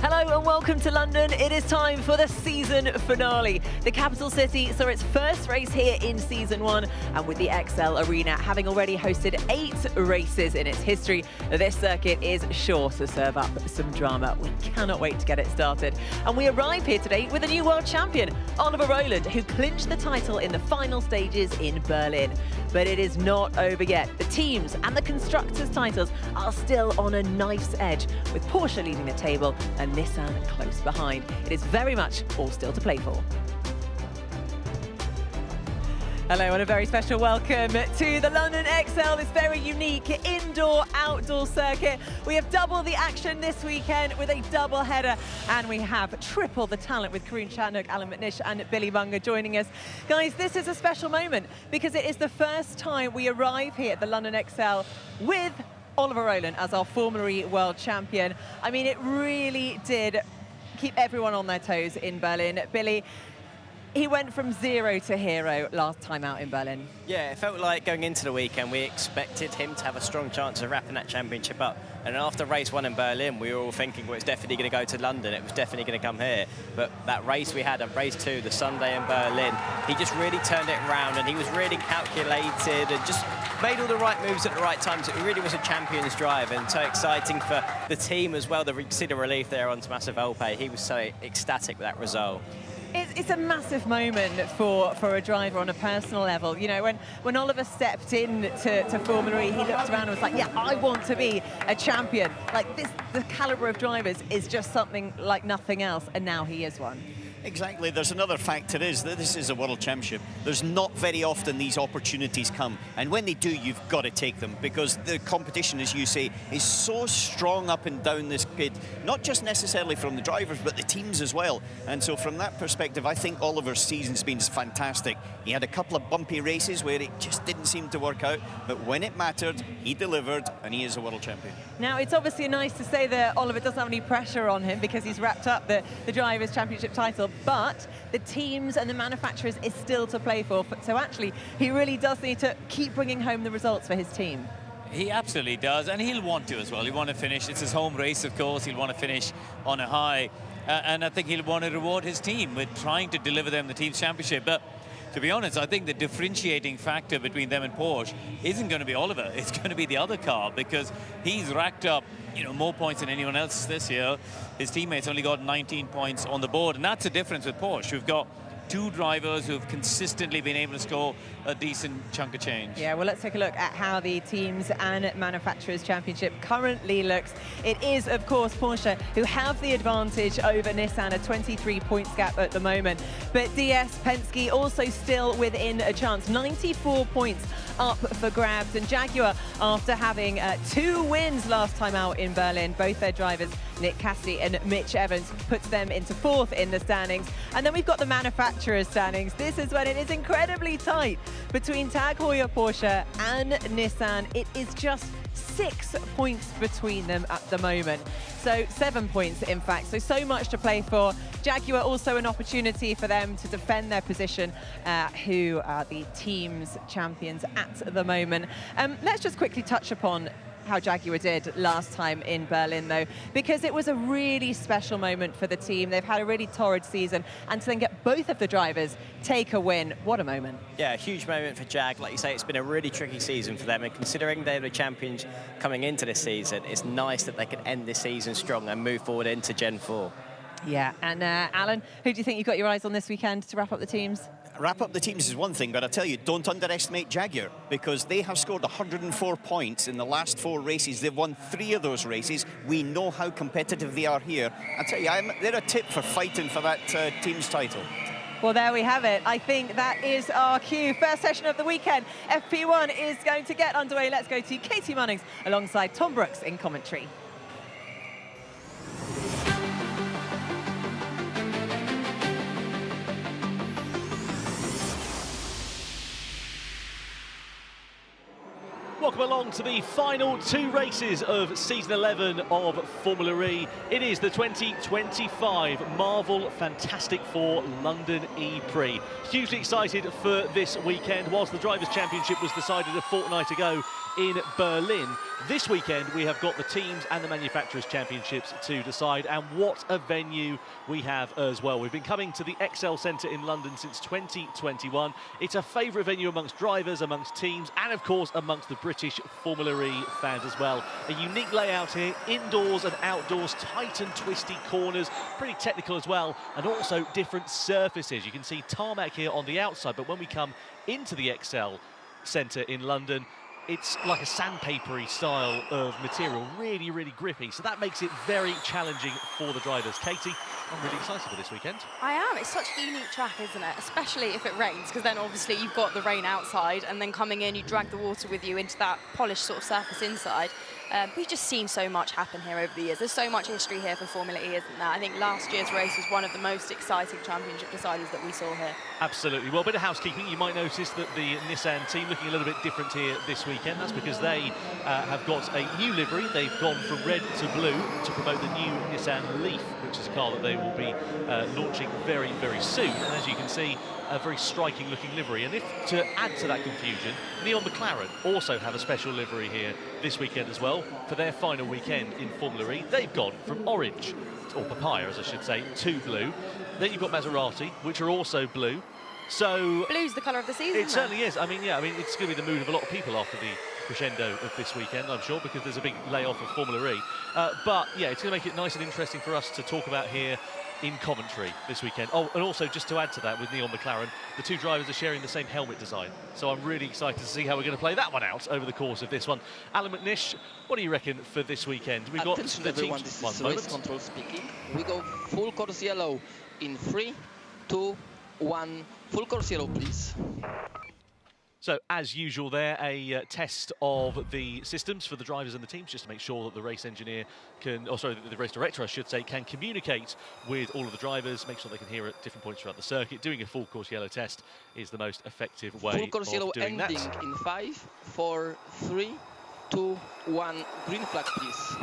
Hello and welcome to London. It is time for the season finale. The capital city saw its first race here in season 1, and with the XL Arena having already hosted 8 races in its history, this circuit is sure to serve up some drama. We cannot wait to get it started. And we arrive here today with a new world champion, Oliver Roland, who clinched the title in the final stages in Berlin. But it is not over yet. The teams and the constructors' titles are still on a knife's edge, with Porsche leading the table and Nissan close behind. It is very much all still to play for. Hello and a very special welcome to the London XL, this very unique indoor-outdoor circuit. We have double the action this weekend with a double header, and we have triple the talent with Karun Chatnook, Alan McNish and Billy Munger joining us. Guys, this is a special moment because it is the first time we arrive here at the London XL with Oliver Roland as our former world champion. I mean, it really did keep everyone on their toes in Berlin. Billy, he went from 0 to hero last time out in Berlin. Yeah, it felt like going into the weekend, we expected him to have a strong chance of wrapping that championship up. And after race 1 in Berlin, we were all thinking, well, it's definitely going to go to London. It was definitely going to come here. But that race we had, and race 2, the Sunday in Berlin, he just really turned it around, and he was really calculated and just made all the right moves at the right times. It really was a champion's drive, and so exciting for the team as well. You see the relief there on Tommaso Volpe. He was so ecstatic with that result. It's a massive moment for a driver on a personal level. You know, when Oliver stepped in to Formula E, he looked around and was like, yeah, I want to be a champion. Like this, the caliber of drivers is just something like nothing else, and now he is one. Exactly. There's another factor is that this is a world championship. There's not very often these opportunities come, and when they do, you've got to take them, because the competition, as you say, is so strong up and down this grid, not just necessarily from the drivers but the teams as well. And so from that perspective, I think Oliver's season's been fantastic. He had a couple of bumpy races where it just didn't seem to work out, but when it mattered, he delivered, and he is a world champion. Now, it's obviously nice to say that Oliver doesn't have any pressure on him because he's wrapped up the Drivers' Championship title, but the teams and the manufacturers is still to play for. So actually, he really does need to keep bringing home the results for his team. He absolutely does, and he'll want to as well. He'll want to finish. It's his home race, of course. He'll want to finish on a high. And I think he'll want to reward his team with trying to deliver them the team's championship. But to be honest, I think the differentiating factor between them and Porsche isn't going to be Oliver. It's going to be the other car, because he's racked up, you know, more points than anyone else this year. His teammates only got 19 points on the board, and that's the difference with Porsche. We've got 2 drivers who've consistently been able to score a decent chunk of change. Yeah, well, let's take a look at how the Teams and Manufacturers Championship currently looks. It is, of course, Porsche who have the advantage over Nissan, a 23 points gap at the moment. But DS, Penske also still within a chance, 94 points up for grabs. And Jaguar, after having 2 wins last time out in Berlin, both their drivers, Nick Cassidy and Mitch Evans, puts them into 4th in the standings. And then we've got the manufacturers' standings. This is when it is incredibly tight between Tag Heuer Porsche and Nissan. It is just 6 points between them at the moment. So 7 points, in fact. So much to play for. Jaguar also an opportunity for them to defend their position, who are the team's champions at the moment. Let's just quickly touch upon how Jaguar did last time in Berlin, though, because it was a really special moment for the team. They've had a really torrid season, and to then get both of the drivers take a win, what a moment. Yeah, a huge moment for Jag. Like you say, it's been a really tricky season for them, and considering they're the champions coming into this season, it's nice that they can end this season strong and move forward into Gen 4. Yeah, and Alan, who do you think you've got your eyes on this weekend to wrap up the teams? Wrap up the teams is one thing, but I tell you, don't underestimate Jaguar, because they have scored 104 points in the last 4 races. They've won 3 of those races. We know how competitive they are here. I tell you, they're a tip for fighting for that team's title. Well, there we have it. I think that is our cue. First session of the weekend. FP1 is going to get underway. Let's go to Katie Munnings alongside Tom Brooks in commentary. welcome along to the final 2 races of season 11 of Formula E. It is the 2025 Marvel Fantastic Four London E-Prix. Hugely excited for this weekend. Whilst the Drivers' Championship was decided a fortnight ago in Berlin, this weekend we have got the teams and the manufacturers' championships to decide, and what a venue we have as well. We've been coming to the XL Centre in London since 2021. It's a favourite venue amongst drivers, amongst teams, and of course amongst the British Formula E fans as well. A unique layout here, indoors and outdoors, tight and twisty corners, pretty technical as well, and also different surfaces. You can see tarmac here on the outside, but when we come into the XL Centre in London, it's like a sandpapery style of material, really, really grippy. So that makes it very challenging for the drivers. Katie, I'm really excited for this weekend. I am. It's such a unique track, isn't it? Especially if it rains, because then obviously you've got the rain outside, and then coming in, you drag the water with you into that polished sort of surface inside. We've just seen so much happen here over the years. There's so much history here for Formula E, isn't there? I think last year's race was one of the most exciting championship deciders that we saw here. Absolutely. Well, a bit of housekeeping. You might notice that the Nissan team looking a little bit different here this weekend. That's because they have got a new livery. They've gone from red to blue to promote the new Nissan Leaf, which is a car that they will be launching very, very soon. And as you can see, a very striking looking livery. And if to add to that confusion, Neon McLaren also have a special livery here this weekend as well for their final weekend in Formula E. They've gone from orange, or papaya as I should say, to blue. Then you've got Maserati, which are also blue. So blue's the colour of the season. It certainly is. I mean, yeah, it's going to be the mood of a lot of people after the crescendo of this weekend, I'm sure, because there's a big layoff of Formula E. But yeah, it's going to make it nice and interesting for us to talk about here in commentary this weekend. Oh, and also just to add to that, with Neon McLaren, the two drivers are sharing the same helmet design. So I'm really excited to see how we're going to play that one out over the course of this one. Alan McNish, what do you reckon for this weekend? We've got Attention the everyone, teams. this is race control speaking. We go full course yellow in 3, 2, 1. Full course yellow, please. So, as usual there, a test of the systems for the drivers and the teams, just to make sure that the race engineer can, or sorry, the race director, I should say, can communicate with all of the drivers, make sure they can hear at different points throughout the circuit. Doing a full course yellow test is the most effective way full course of yellow doing ending that. In 5, 4, 3, 2, 1. Green flag, please.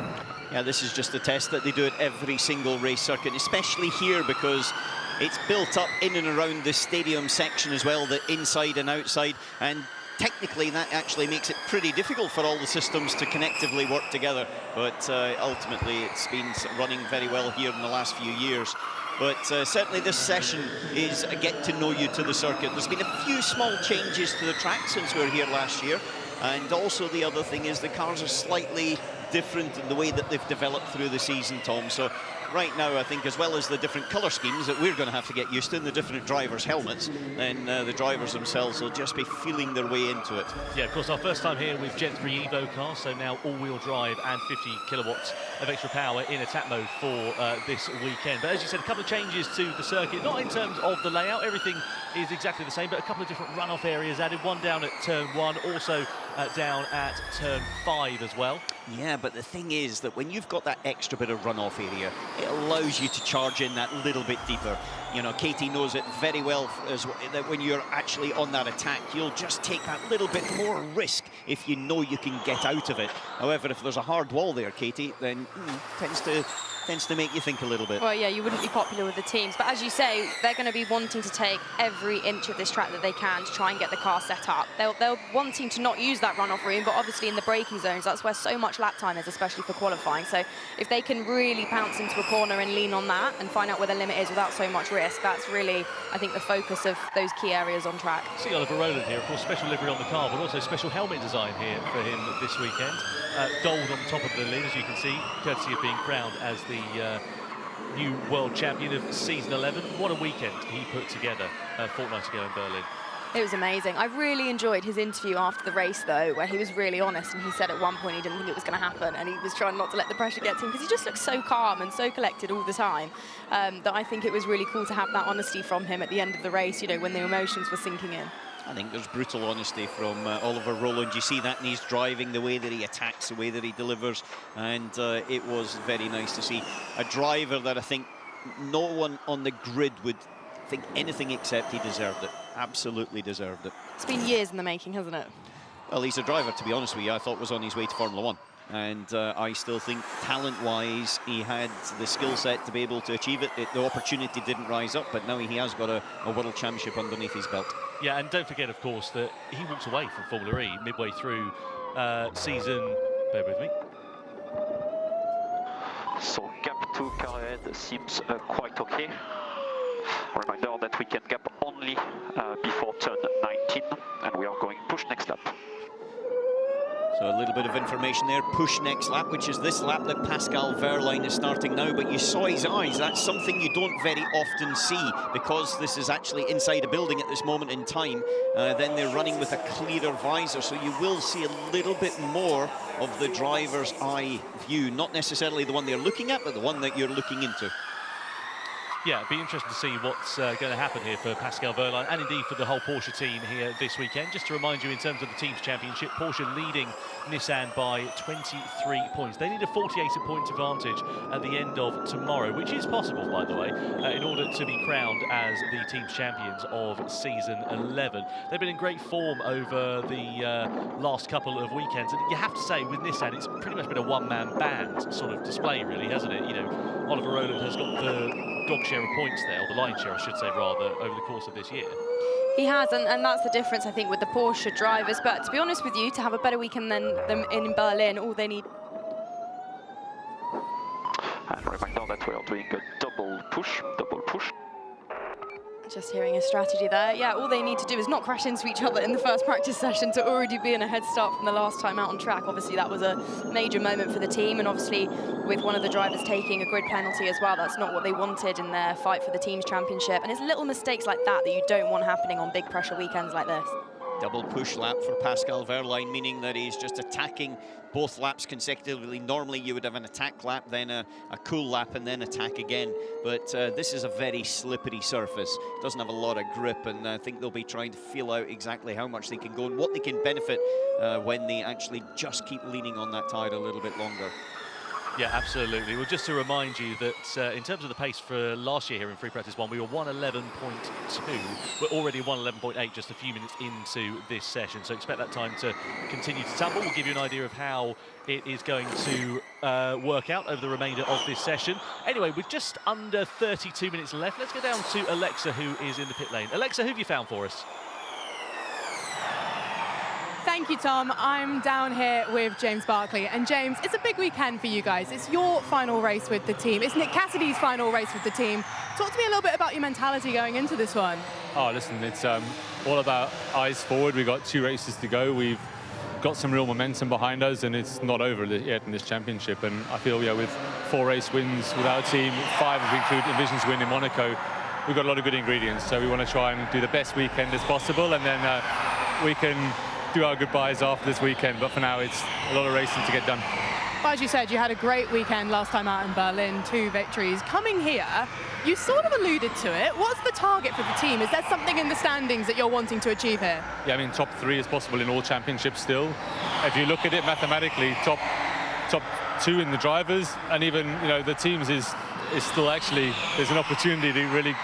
Yeah, this is just a test that they do at every single race circuit, especially here because it's built up in and around the stadium section as well, the inside and outside, and technically that actually makes it pretty difficult for all the systems to connectively work together, but ultimately it's been running very well here in the last few years. But certainly this session is a get to know you to the circuit. There's been a few small changes to the track since we were here last year, and also the other thing is the cars are slightly different in the way that they've developed through the season, Tom. So right now, I think, as well as the different colour schemes that we're going to have to get used to, and the different drivers' helmets, then the drivers themselves will just be feeling their way into it. Yeah, of course, our first time here with Gen 3 Evo cars, so now all-wheel drive and 50 kilowatts of extra power in attack mode for this weekend. But as you said, a couple of changes to the circuit, not in terms of the layout, everything is exactly the same, but a couple of different runoff areas added, one down at turn 1, also down at turn 5 as well. Yeah, but the thing is that when you've got that extra bit of runoff area, it allows you to charge in that little bit deeper. You know, Katie knows it very well, that when you're actually on that attack, you'll just take that little bit more risk if you know you can get out of it. However, if there's a hard wall there, Katie, then tends to make you think a little bit. Well, yeah, you wouldn't be popular with the teams, but as you say, they're going to be wanting to take every inch of this track that they can to try and get the car set up. They're wanting to not use that runoff room, but obviously in the braking zones, that's where so much lap time is, especially for qualifying. So if they can really pounce into a corner and lean on that and find out where the limit is without so much risk, that's really, I think, the focus of those key areas on track. See Oliver Roland here, of course, special livery on the car, but also special helmet design here for him this weekend. Gold on the top of the lid, as you can see, courtesy of being crowned as the new world champion of season 11. What a weekend he put together a fortnight ago in Berlin. It was amazing. I really enjoyed his interview after the race, though, where he was really honest, and he said at one point he didn't think it was going to happen, and he was trying not to let the pressure get to him, because he just looks so calm and so collected all the time, that I think it was really cool to have that honesty from him at the end of the race, you know, when the emotions were sinking in. I think there's brutal honesty from Oliver Roland. You see that in his driving, the way that he attacks, the way that he delivers, and it was very nice to see a driver that I think no one on the grid would think anything except he deserved it. Absolutely deserved it. It's been years in the making, hasn't it? Well, he's a driver, to be honest with you, I thought was on his way to Formula 1. And I still think talent-wise, he had the skill set to be able to achieve it. The opportunity didn't rise up, but now he has got a World Championship underneath his belt. Yeah, and don't forget, of course, that he walks away from Formula E midway through season. Bear with me. So gap to car ahead seems quite okay. Reminder that we can gap only before turn 19, and we are going push next lap. So a little bit of information there, push next lap, which is this lap that Pascal Wehrlein is starting now, but you saw his eyes. That's something you don't very often see, because this is actually inside a building at this moment in time. Then they're running with a clearer visor, so you will see a little bit more of the driver's eye view, not necessarily the one they're looking at, but the one that you're looking into. Yeah, it'd be interesting to see what's going to happen here for Pascal Wehrlein, and indeed for the whole Porsche team here this weekend. Just to remind you, in terms of the team's championship, Porsche leading Nissan by 23 points. They need a 48-point advantage at the end of tomorrow, which is possible, by the way, in order to be crowned as the team's champions of season 11. They've been in great form over the last couple of weekends, and you have to say, with Nissan, it's pretty much been a one-man band sort of display, really, hasn't it? You know, Oliver Roland has got the dog share of points there, or the line share, I should say, rather, over the course of this year. He has, and that's the difference, I think, with the Porsche drivers. But to be honest with you, to have a better weekend than them in Berlin, all they need... And reminder that we are doing a double push, double push. Just hearing a strategy there. Yeah, all they need to do is not crash into each other in the first practice session to already be in a head start from the last time out on track. Obviously, that was a major moment for the team, and obviously with one of the drivers taking a grid penalty as well, that's not what they wanted in their fight for the team's championship. And it's little mistakes like that that you don't want happening on big pressure weekends like this. Double push lap for Pascal Wehrlein, meaning that he's just attacking both laps consecutively. Normally you would have an attack lap, then a cool lap, and then attack again. But this is a very slippery surface. It doesn't have a lot of grip, and I think they'll be trying to feel out exactly how much they can go and what they can benefit when they actually just keep leaning on that tire a little bit longer. Yeah, absolutely. Well, just to remind you that in terms of the pace for last year here in Free Practice 1, we were 1:11.2. We're already 1:11.8 just a few minutes into this session. So expect that time to continue to tumble. We'll give you an idea of how it is going to work out over the remainder of this session. Anyway, with just under 32 minutes left, let's go down to Alexa, who is in the pit lane. Alexa, who have you found for us? Thank you, Tom. I'm down here with James Barkley. And James, it's a big weekend for you guys. It's your final race with the team. It's Nick Cassidy's final race with the team. Talk to me a little bit about your mentality going into this one. Oh, listen, it's all about eyes forward. We've got 2 races to go. We've got some real momentum behind us, and it's not over yet in this championship. And I feel, yeah, with 4 race wins with our team, 5 if we include Division's win in Monaco, we've got a lot of good ingredients. So we want to try and do the best weekend as possible, and then we can do our goodbyes after this weekend, but for now it's a lot of racing to get done. Well, as you said, you had a great weekend last time out in Berlin, 2 victories. Coming here, you sort of alluded to it. What's the target for the team? Is there something in the standings that you're wanting to achieve here? Yeah, I mean, top 3 is possible in all championships still. If you look at it mathematically, top 2 in the drivers, and even, you know, the teams is still actually, there's an opportunity to really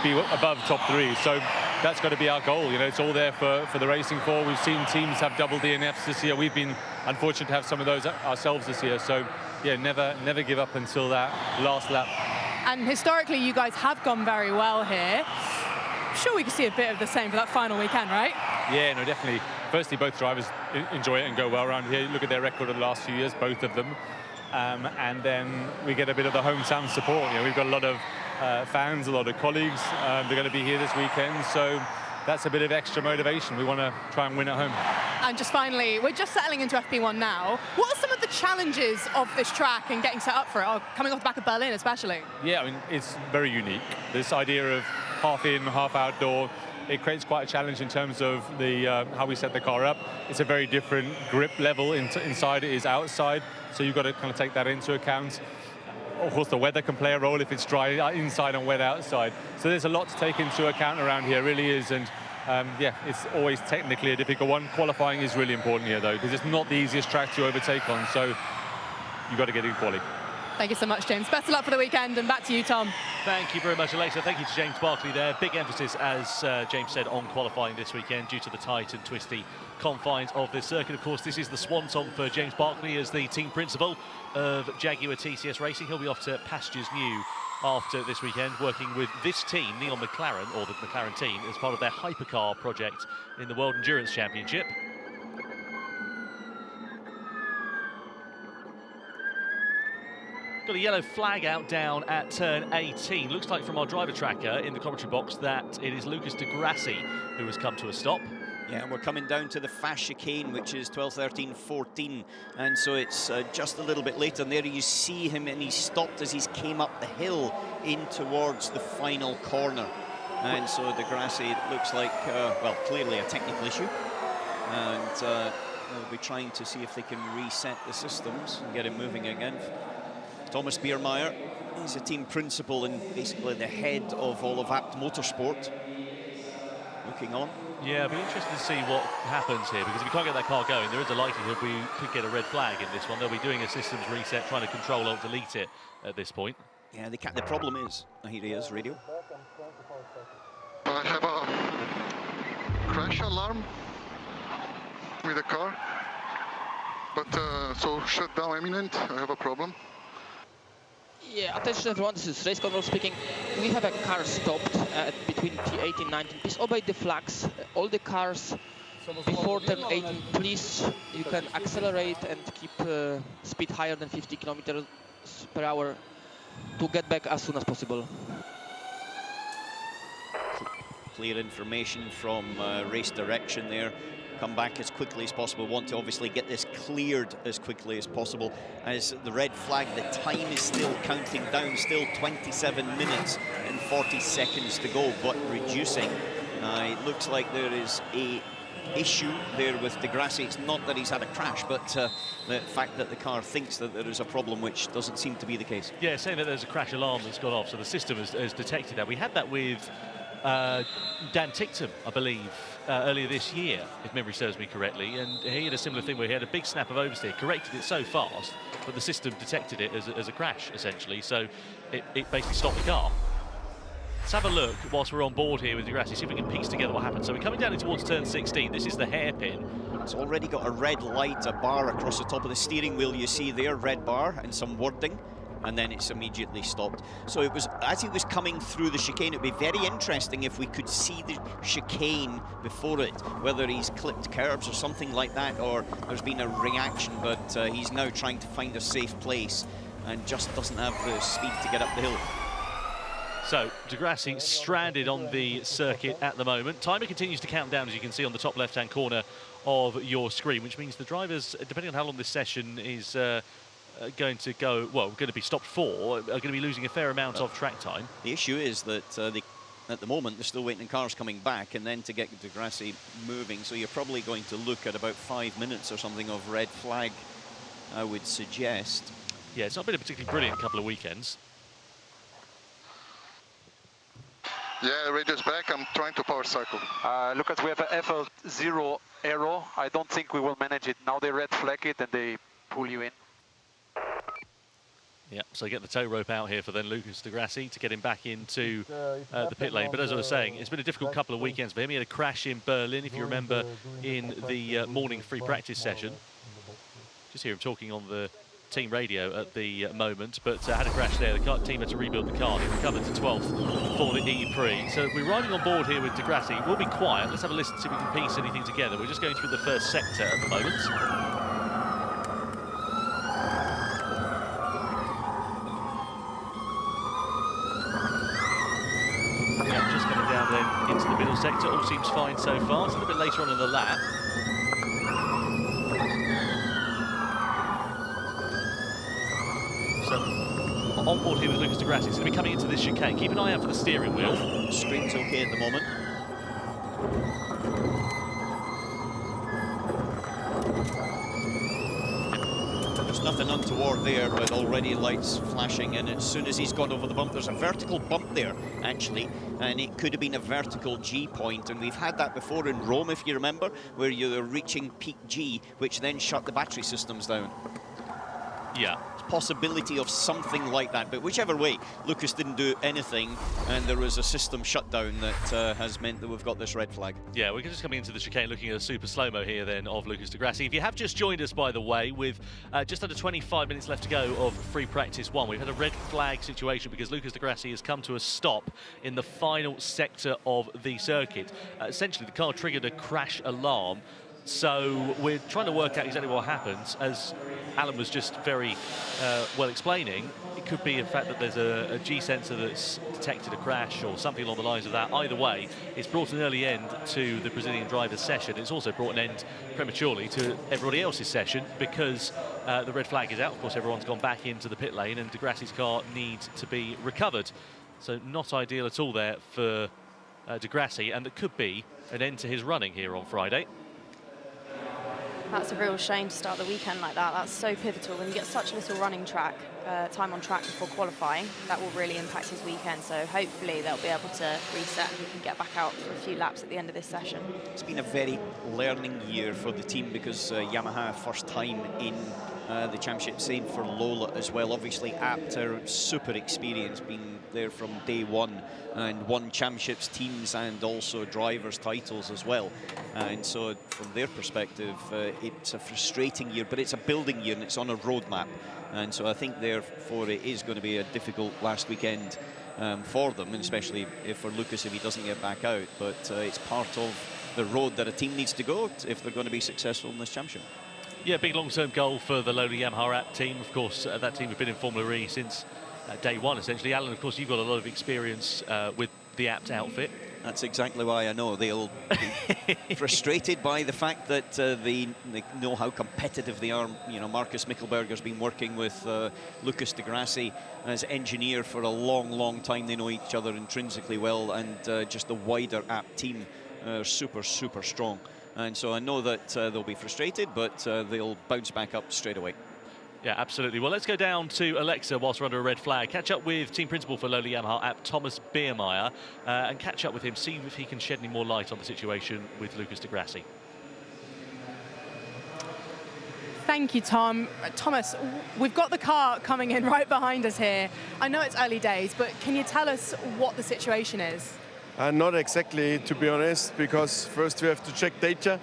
be above top 3. So that's got to be our goal. You know, it's all there for the racing for. We've seen teams have double DNFs this year. We've been unfortunate to have some of those ourselves this year. So yeah, never give up until that last lap. And historically, you guys have gone very well here. I'm sure we can see a bit of the same for that final weekend, right? Yeah, no, definitely. Firstly, both drivers enjoy it and go well around here. Look at their record of the last few years, both of them. And then we get a bit of the hometown support. You know, we've got a lot of fans, a lot of colleagues. They're going to be here this weekend, so that's a bit of extra motivation. We want to try and win at home. And just finally, we're just settling into FP1 now. What are some of the challenges of this track and getting set up for it, coming off the back of Berlin especially? Yeah, I mean, it's very unique. This idea of half in, half outdoor, it creates quite a challenge in terms of the how we set the car up. It's a very different grip level inside it is outside, so you've got to kind of take that into account. Of course, the weather can play a role if it's dry inside and wet outside. So there's a lot to take into account around here, really is. And yeah, it's always technically a difficult one. Qualifying is really important here, though, because it's not the easiest track to overtake on. So you've got to get in quali. Thank you so much, James. Best of luck for the weekend, and back to you, Tom. Thank you very much, Alexa. Thank you to James Barclay there. Big emphasis, as James said, on qualifying this weekend due to the tight and twisty confines of this circuit. Of course, this is the swan song for James Barclay as the team principal of Jaguar TCS Racing. He'll be off to pastures new after this weekend, working with this team, Neil McLaren, or the McLaren team, as part of their hypercar project in the World Endurance Championship. Got a yellow flag out down at turn 18. Looks like from our driver tracker in the commentary box that it is Lucas Degrassi who has come to a stop. Yeah, we're coming down to the fast chicane, which is 12, 13, 14. And so it's just a little bit later. And there you see him, and he stopped as he came up the hill in towards the final corner. And so Degrassi, it looks like, well, clearly a technical issue. And they'll be trying to see if they can reset the systems and get him moving again. Thomas Biermeier, he's a team principal and basically the head of all of Abt Motorsport, looking on. Yeah, it'll be interesting to see what happens here, because if we can't get that car going, there is a likelihood we could get a red flag in this one. They'll be doing a systems reset, trying to control or delete it at this point. Yeah, the problem is, here he is, radio. I have a crash alarm with the car, but so shut down imminent. I have a problem. Yeah, attention everyone, this is Race Control speaking. We have a car stopped between P18 and 19. Please obey the flags. All the cars before turn 18, please, you can accelerate and keep speed higher than 50 kilometers per hour to get back as soon as possible. Clear information from race direction there. Come back as quickly as possible. Want to obviously get this cleared as quickly as possible. As the red flag, the time is still counting down, still 27 minutes and 40 seconds to go, but reducing. It looks like there is a issue there with Degrassi. It's not that he's had a crash, but the fact that the car thinks that there is a problem, which doesn't seem to be the case. Yeah, saying that there's a crash alarm that's gone off, so the system has detected that. We had that with Dan Ticktum, I believe, earlier this year, if memory serves me correctly, and he had a similar thing where he had a big snap of oversteer, corrected it so fast, but the system detected it as a crash, essentially, so it basically stopped the car. Let's have a look whilst we're on board here with Degrassi, see if we can piece together what happened. So we're coming down towards turn 16. This is the hairpin. It's already got a red light, a bar across the top of the steering wheel. You see there, red bar and some wording. And then it's immediately stopped. So it was, as he was coming through the chicane, it would be very interesting if we could see the chicane before it, whether he's clipped curbs or something like that, or there's been a reaction, but he's now trying to find a safe place and just doesn't have the speed to get up the hill. So Degrassi stranded on the circuit at the moment. Timer continues to count down, as you can see on the top left-hand corner of your screen, which means the drivers, depending on how long this session is going to go, well, going to be stopped for, are going to be losing a fair amount of track time. The issue is that at the moment they're still waiting on cars coming back, and then to get Degrassi moving, so you're probably going to look at about 5 minutes or something of red flag, I would suggest. Yeah, it's not been a particularly brilliant couple of weekends. Yeah, radio's back. I'm trying to power cycle. Lucas, we have a FL0 arrow. I don't think we will manage it. Now they red flag it and they pull you in. Yeah, so get the tow rope out here for then Lucas Degrassi to get him back into the pit lane. But as I was saying, it's been a difficult couple of weekends for him. He had a crash in Berlin, if you remember, in the morning free practice session. Just hear him talking on the team radio at the moment, but had a crash there. The team had to rebuild the car. He recovered to 12th for the E-Prix. So we're riding on board here with Degrassi. We'll be quiet. Let's have a listen, see if we can piece anything together. We're just going through the first sector at the moment. Just coming down then into the middle sector. All seems fine so far. It's a little bit later on in the lap. So on board here with Lucas Degrassi. It's going to be coming into this chicane. Keep an eye out for the steering wheel. Screen's okay at the moment. There's nothing untoward there, but already lights flashing, and as soon as he's gone over the bump, there's a vertical bump there, actually, and it could have been a vertical G point, and we've had that before in Rome, if you remember, where you're reaching peak G, which then shut the battery systems down. Yeah, possibility of something like that. But whichever way, Lucas didn't do anything, and there was a system shutdown that has meant that we've got this red flag. Yeah, we're just coming into the chicane looking at a super slow-mo here then of Lucas Degrassi. If you have just joined us, by the way, with just under 25 minutes left to go of free practice 1, we've had a red flag situation because Lucas Degrassi has come to a stop in the final sector of the circuit. Essentially, the car triggered a crash alarm. So we're trying to work out exactly what happens. As Alan was just very well explaining, it could be in fact that there's a G sensor that's detected a crash or something along the lines of that. Either way, it's brought an early end to the Brazilian driver's session. It's also brought an end prematurely to everybody else's session because the red flag is out. Of course, everyone's gone back into the pit lane and Degrassi's car needs to be recovered. So not ideal at all there for Degrassi, and it could be an end to his running here on Friday. That's a real shame to start the weekend like that. That's so pivotal. When you get such little running track, time on track before qualifying, that will really impact his weekend. So hopefully they'll be able to reset and he can get back out for a few laps at the end of this session. It's been a very learning year for the team because Yamaha, first time in the championship, same for Lola as well. Obviously, Abt are super experienced, been there from day one and won championships, teams and also drivers' titles as well. And so from their perspective, it's a frustrating year, but it's a building year and it's on a roadmap. And so I think therefore it is going to be a difficult last weekend for them, and especially for Lucas if he doesn't get back out. But it's part of the road that a team needs to go if they're going to be successful in this championship. Yeah, big long-term goal for the Lola Yamaha Abt team. Of course, that team have been in Formula E since day one, essentially. Alan, of course, you've got a lot of experience with the Abt outfit. That's exactly why I know they'll be frustrated by the fact that they know how competitive they are. You know, Marcus Mickelberger's been working with Lucas Degrassi as engineer for a long, long time. They know each other intrinsically well, and just the wider Abt team are super, super strong. And so I know that they'll be frustrated, but they'll bounce back up straight away. Yeah, absolutely. Well, let's go down to Alexa whilst we're under a red flag. Catch up with team principal for Lola Yamaha Abt, Thomas Biermeier, and catch up with him, see if he can shed any more light on the situation with Lucas Degrassi. Thank you, Tom. Thomas, we've got the car coming in right behind us here. I know it's early days, but can you tell us what the situation is? Not exactly, to be honest, because first we have to check data.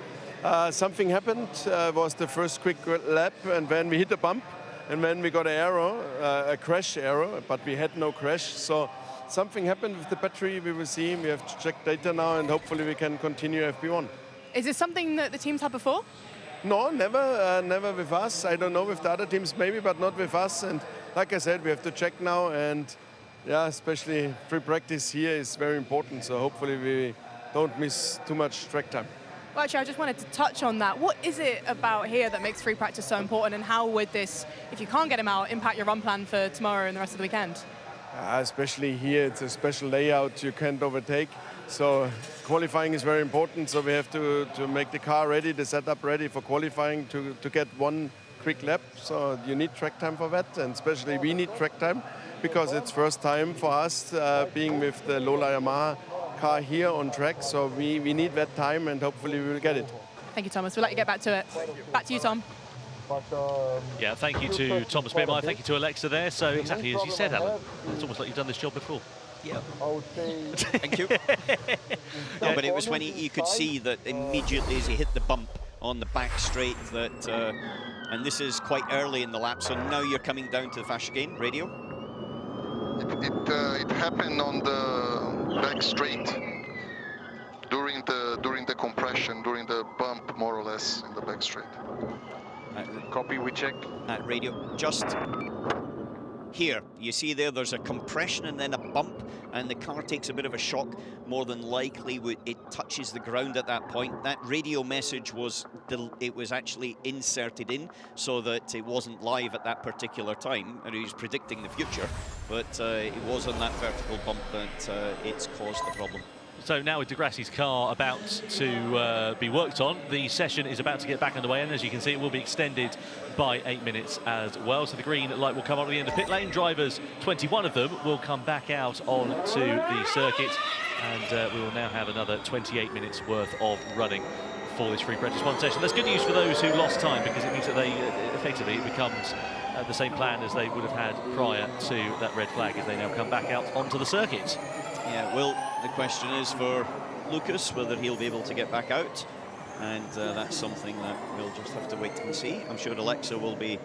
Something happened, was the first quick lap, and then we hit a bump, and then we got an error, a crash error, but we had no crash. So something happened with the battery, we will see. We have to check data now, and hopefully we can continue FP1. Is this something that the teams had before? No, never, never with us. I don't know with the other teams maybe, but not with us. And like I said, we have to check now, and yeah, especially free practice here is very important. So hopefully we don't miss too much track time. Well, actually, I just wanted to touch on that. What is it about here that makes free practice so important, and how would this, if you can't get him out, impact your run plan for tomorrow and the rest of the weekend? Especially here, it's a special layout you can't overtake. So qualifying is very important. So we have to make the car ready, the setup ready for qualifying to get one quick lap. So you need track time for that, and especially we need track time because it's first time for us being with the Lola Yamaha car here on track. So we need that time, and hopefully we will get it. Thank you, Thomas. We'll let you get back to it. Back to you, Tom. Yeah, thank you to Thomas Biermeier, thank you to Alexa there. So exactly as you said, Alan, it's almost like you've done this job before. Yeah. Thank you. No, but it was when you could see that immediately as he hit the bump on the back straight that, and this is quite early in the lap, so now you're coming down to the fast chicane radio. It happened on the back straight during the compression, during the bump, more or less, in the back straight. Copy, we check. At radio, just here, you see there's a compression and then a bump, and the car takes a bit of a shock. More than likely, it touches the ground at that point. That radio message was actually inserted in so that it wasn't live at that particular time, and he was predicting the future, but it was on that vertical bump that it's caused the problem. So now with Degrassi's car about to be worked on, the session is about to get back underway, and as you can see, it will be extended by 8 minutes as well. So the green light will come on at the end of pit lane. Drivers, 21 of them, will come back out onto the circuit, and we will now have another 28 minutes worth of running for this free practice one session. That's good news for those who lost time, because it means that they effectively it becomes the same plan as they would have had prior to that red flag as they now come back out onto the circuit. Yeah, well, the question is for Lucas whether he'll be able to get back out, and that's something that we'll just have to wait and see. I'm sure Alexa will be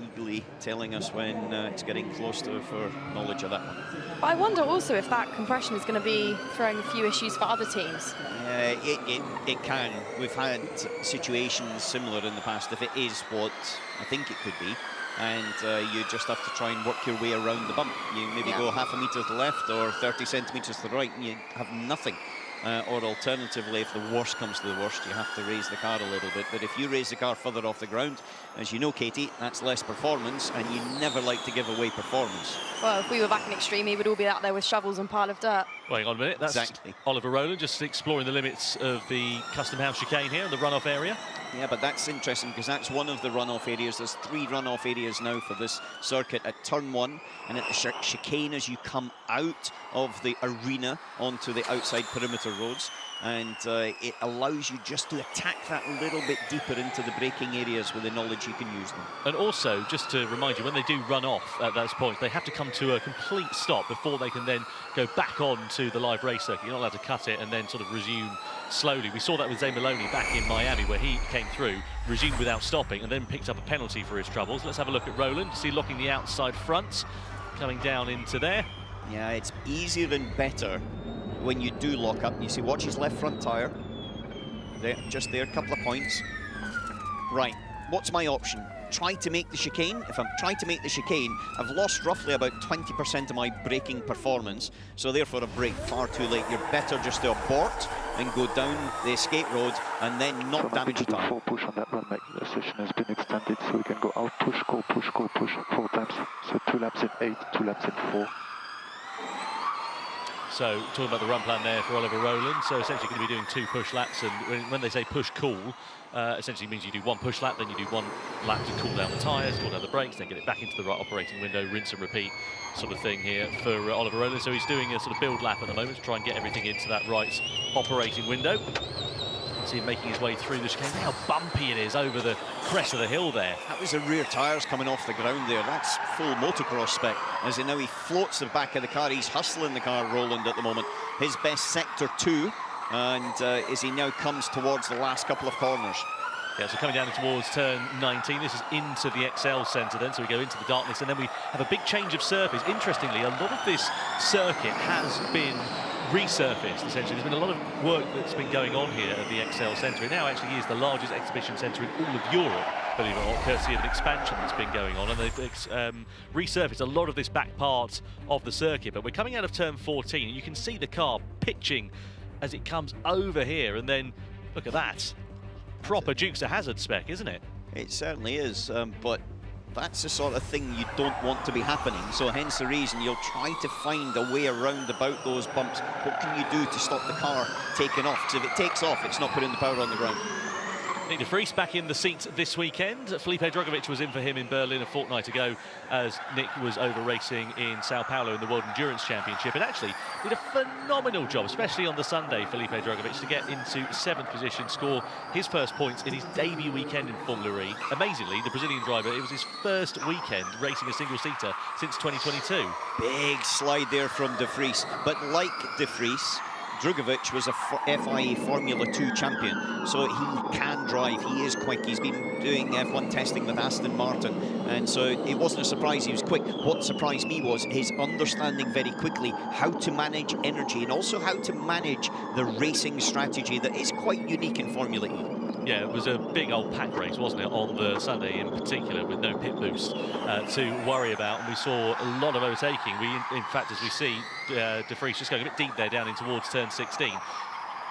eagerly telling us when it's getting close to for knowledge of that one. But I wonder also if that compression is going to be throwing a few issues for other teams. It can. We've had situations similar in the past, if it is what I think it could be, and you just have to try and work your way around the bump. You maybe go half a metre to the left or 30 centimetres to the right, and you have nothing. Or alternatively, if the worst comes to the worst, you have to raise the car a little bit. But if you raise the car further off the ground, as you know, Katie, that's less performance, and you never like to give away performance. Well, if we were back in Extreme, we would all be out there with shovels and pile of dirt. Well, hang on a minute, that's exactly. Oliver Roland just exploring the limits of the custom house chicane here in the runoff area. Yeah, but that's interesting because that's one of the runoff areas. There's 3 runoff areas now for this circuit at turn 1 and at the chicane as you come out of the arena onto the outside perimeter roads. And it allows you just to attack that a little bit deeper into the braking areas with the knowledge you can use them. And also, just to remind you, when they do run off at those points, they have to come to a complete stop before they can then go back on to the live race circuit. You're not allowed to cut it and then sort of resume slowly. We saw that with Zane Maloney back in Miami, where he came through, resumed without stopping, and then picked up a penalty for his troubles. Let's have a look at Roland, see locking the outside front, coming down into there. Yeah, it's easier and better when you do lock up. You see, watch his left front tyre. There, just there, a couple of points. Right, what's my option? Try to make the chicane. If I'm trying to make the chicane, I've lost roughly about 20% of my braking performance, so therefore I've braked far too late. You're better just to abort and go down the escape road and then not damage the tyre. 4 push on that run, mate. The session has been extended, so we can go out, push, go, push, go, push 4 times. So 2 laps in 8, 2 laps in 4. So, talking about the run plan there for Oliver Roland, so essentially going to be doing 2 push laps, and when they say push cool, essentially means you do 1 push lap, then you do 1 lap to cool down the tyres, cool down the brakes, then get it back into the right operating window, rinse and repeat sort of thing here for Oliver Roland. So he's doing a sort of build lap at the moment to try and get everything into that right operating window. See him making his way through the chicane. How bumpy it is over the crest of the hill there. That was the rear tyres coming off the ground there. That's full motocross spec. As he now he floats the back of the car. He's hustling the car, Roland, at the moment. His best sector 2, and as he now comes towards the last couple of corners. Yeah, so coming down towards turn 19, this is into the XL centre then, so we go into the darkness, and then we have a big change of surface. Interestingly, a lot of this circuit has been resurfaced, essentially. There's been a lot of work that's been going on here at the XL Centre. It now actually is the largest exhibition centre in all of Europe, believe it or not, courtesy of an expansion that's been going on, and they've resurfaced a lot of this back part of the circuit. But we're coming out of turn 14, and you can see the car pitching as it comes over here, and then look at that. Proper Dukes of Hazzard spec, isn't it? It certainly is, but that's the sort of thing you don't want to be happening, so hence the reason you'll try to find a way around about those bumps. What can you do to stop the car taking off? Because if it takes off, it's not putting the power on the ground. Nick de Vries back in the seat this weekend. Felipe Drugovich was in for him in Berlin a fortnight ago as Nick was over racing in Sao Paulo in the World Endurance Championship, and actually did a phenomenal job, especially on the Sunday, Felipe Drugovich, to get into 7th position, score his first points in his debut weekend in Formula E. Amazingly, the Brazilian driver, it was his first weekend racing a single-seater since 2022. Big slide there from de Vries, but like de Vries, Drugovich was a FIA Formula 2 champion, so he can drive, he is quick, he's been doing F1 testing with Aston Martin, and so it wasn't a surprise he was quick. What surprised me was his understanding very quickly how to manage energy and also how to manage the racing strategy that is quite unique in Formula E. Yeah, it was a big old pack race, wasn't it, on the Sunday in particular, with no pit boost to worry about, and we saw a lot of overtaking. In fact, as we see, de Vries just going a bit deep there down in towards turn 16.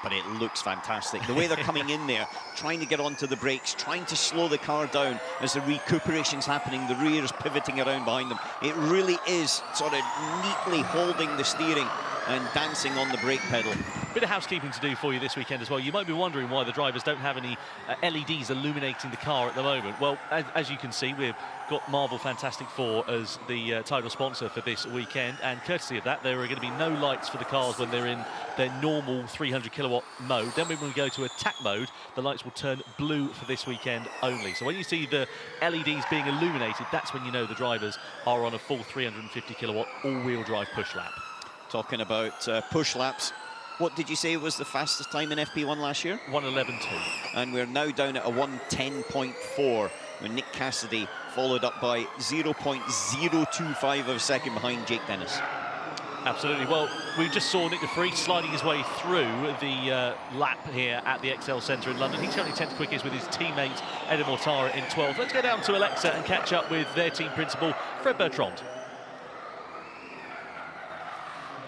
But it looks fantastic. The way they're coming in there, trying to get onto the brakes, trying to slow the car down as the recuperation's happening, the rear is pivoting around behind them. It really is sort of neatly holding the steering and dancing on the brake pedal. Bit of housekeeping to do for you this weekend as well. You might be wondering why the drivers don't have any LEDs illuminating the car at the moment. Well, as you can see, we've got Marvel Fantastic Four as the title sponsor for this weekend, and courtesy of that, there are going to be no lights for the cars when they're in their normal 300 kilowatt mode. Then when we go to attack mode, the lights will turn blue for this weekend only. So when you see the LEDs being illuminated, that's when you know the drivers are on a full 350 kilowatt all-wheel drive push lap. Talking about push laps, what did you say was the fastest time in FP1 last year? 1:11.2. And we're now down at a 1:10.4, when Nick Cassidy followed up by 0.025 of a second behind Jake Dennis. Absolutely. Well, we just saw Nick de Vries sliding his way through the lap here at the XL Centre in London. He's currently 10th quickest with his teammate Eden Mortara in 12th. Let's go down to Alexa and catch up with their team principal, Fred Bertrand.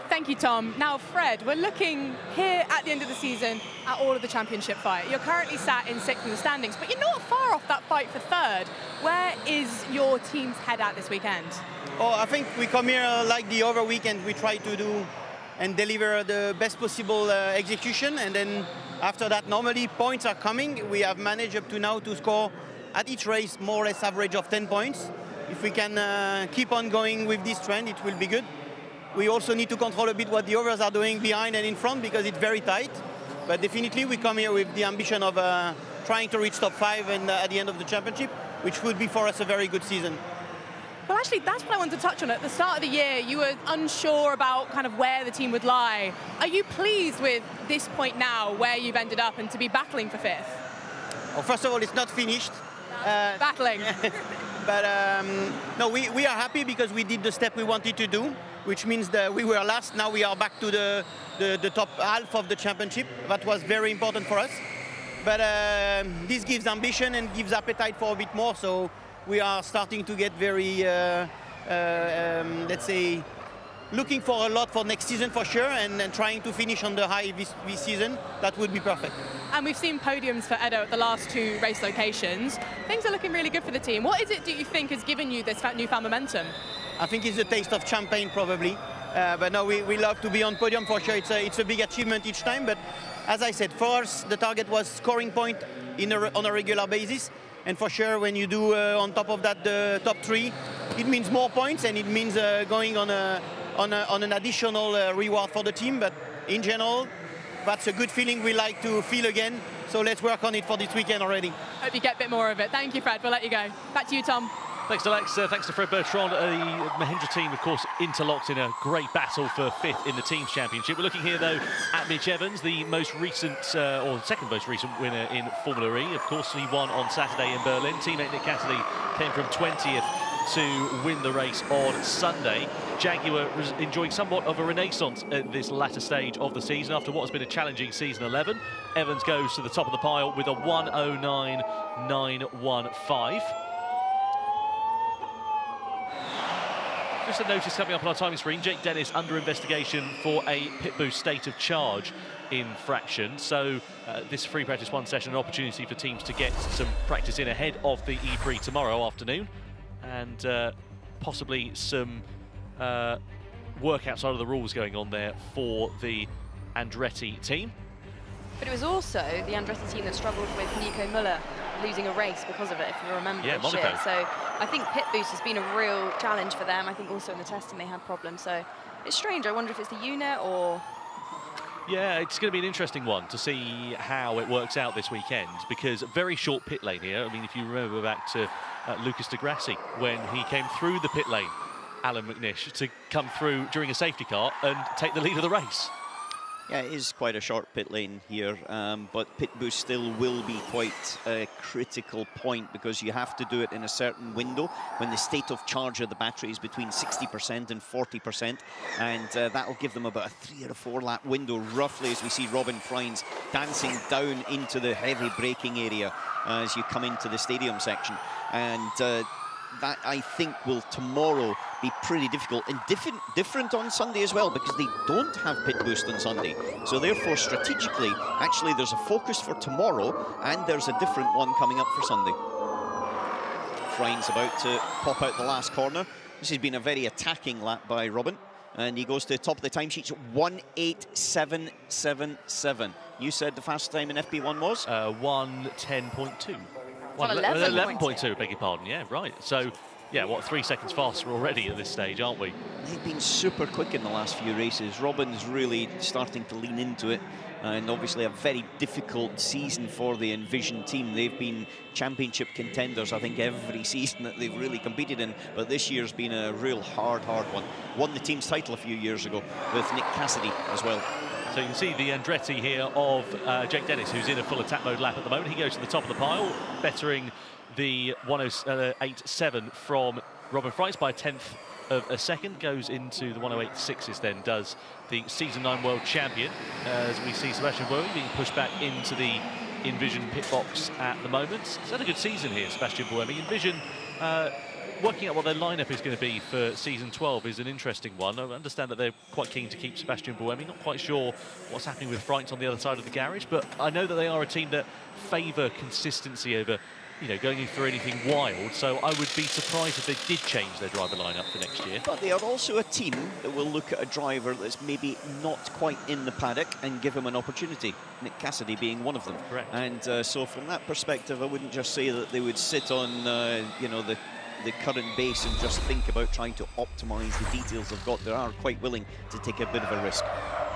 Thank you, Tom. Now, Fred, we're looking here at the end of the season at all of the championship fight. You're currently sat in 6th in the standings, but you're not far off that fight for 3rd. Where is your team's head at this weekend? Oh, I think we come here like the other weekend. We try to do and deliver the best possible execution, and then after that, normally points are coming. We have managed up to now to score at each race more or less average of 10 points. If we can keep on going with this trend, it will be good. We also need to control a bit what the others are doing behind and in front, because it's very tight. But definitely we come here with the ambition of trying to reach top 5 and at the end of the championship, which would be for us a very good season. Well, actually, that's what I wanted to touch on. At the start of the year, you were unsure about kind of where the team would lie. Are you pleased with this point now, where you've ended up, and to be battling for 5th? Well, first of all, it's not finished. Battling. But no, we are happy because we did the step we wanted to do, which means that we were last. Now we are back to the top half of the championship. That was very important for us. But this gives ambition and gives appetite for a bit more. So we are starting to get very, let's say, looking for a lot for next season for sure, and trying to finish on the high this season. That would be perfect. And we've seen podiums for Edo at the last 2 race locations. Things are looking really good for the team. What is it do you think has given you this newfound momentum? I think it's a taste of champagne probably. But no, we love to be on podium for sure. It's a big achievement each time. But as I said, for us, the target was scoring point on a regular basis. And for sure, when you do on top of that the top 3, it means more points, and it means going on an additional reward for the team. But in general, that's a good feeling we like to feel again. So let's work on it for this weekend already. Hope you get a bit more of it. Thank you, Fred. We'll let you go. Back to you, Tom. Thanks to Alex, thanks to Fred Bertrand. The Mahindra team, of course, interlocked in a great battle for 5th in the Teams Championship. We're looking here, though, at Mitch Evans, the most recent, or the second most recent winner in Formula E. Of course, he won on Saturday in Berlin. Teammate Nick Cassidy came from 20th to win the race on Sunday. Jaguar was enjoying somewhat of a renaissance at this latter stage of the season after what has been a challenging season 11. Evans goes to the top of the pile with a 1:09.915. Just a notice coming up on our timing screen. Jake Dennis under investigation for a pit boost state of charge infraction. So this free practice 1 session, an opportunity for teams to get some practice in ahead of the E-Prix tomorrow afternoon, and possibly some work outside of the rules going on there for the Andretti team. But it was also the Andretti team that struggled with Nico Müller losing a race because of it, if you remember. Yeah, Monaco. Year. So I think pit boost has been a real challenge for them. I think also in the testing they had problems. So it's strange. I wonder if it's the unit or... Yeah, it's going to be an interesting one to see how it works out this weekend, because very short pit lane here. I mean, if you remember back to Lucas Degrassi when he came through the pit lane, Alan McNish, to come through during a safety car and take the lead of the race. Yeah, it is quite a short pit lane here, but pit boost still will be quite a critical point, because you have to do it in a certain window when the state of charge of the battery is between 60% and 40%, and that will give them about a 3 or 4 lap window roughly, as we see Robin Freins dancing down into the heavy braking area as you come into the stadium section. And that, I think, will tomorrow be pretty difficult, and different on Sunday as well, because they don't have pit boost on Sunday. So therefore, strategically, actually, there's a focus for tomorrow, and there's a different one coming up for Sunday. Freins about to pop out the last corner. This has been a very attacking lap by Robin. and he goes to the top of the timesheets, 1:8.777. You said the fastest time in FP1 was? 1:10.2. 11.2, beg your pardon, yeah, right. So, yeah, what, 3 seconds faster already at this stage, aren't we? They've been super quick in the last few races. Robin's really starting to lean into it, and obviously a very difficult season for the Envision team. They've been championship contenders, I think, every season that they've really competed in, but this year's been a real hard one. Won the team's title a few years ago with Nick Cassidy as well. So you can see the Andretti here of Jake Dennis, who's in a full attack mode lap at the moment. He goes to the top of the pile, bettering the 1:08.7 from Robin Freitas by 1/10 of a second. Goes into the 1:08.6s then, does the Season 9 World Champion. As we see Sebastian Buemi being pushed back into the Envision pit box at the moment. He's had a good season here, Sebastian Buemi. Envision working out what their lineup is going to be for Season 12 is an interesting one. I understand that they're quite keen to keep Sebastian Buemi. Not quite sure what's happening with Freitas on the other side of the garage, but I know that they are a team that favour consistency over, you know, going for anything wild. So I would be surprised if they did change their driver lineup for next year. But they are also a team that will look at a driver that's maybe not quite in the paddock and give him an opportunity. Nick Cassidy being one of them. Correct. And so from that perspective, I wouldn't just say that they would sit on, you know, the current base and just think about trying to optimise the details they've got. They are quite willing to take a bit of a risk.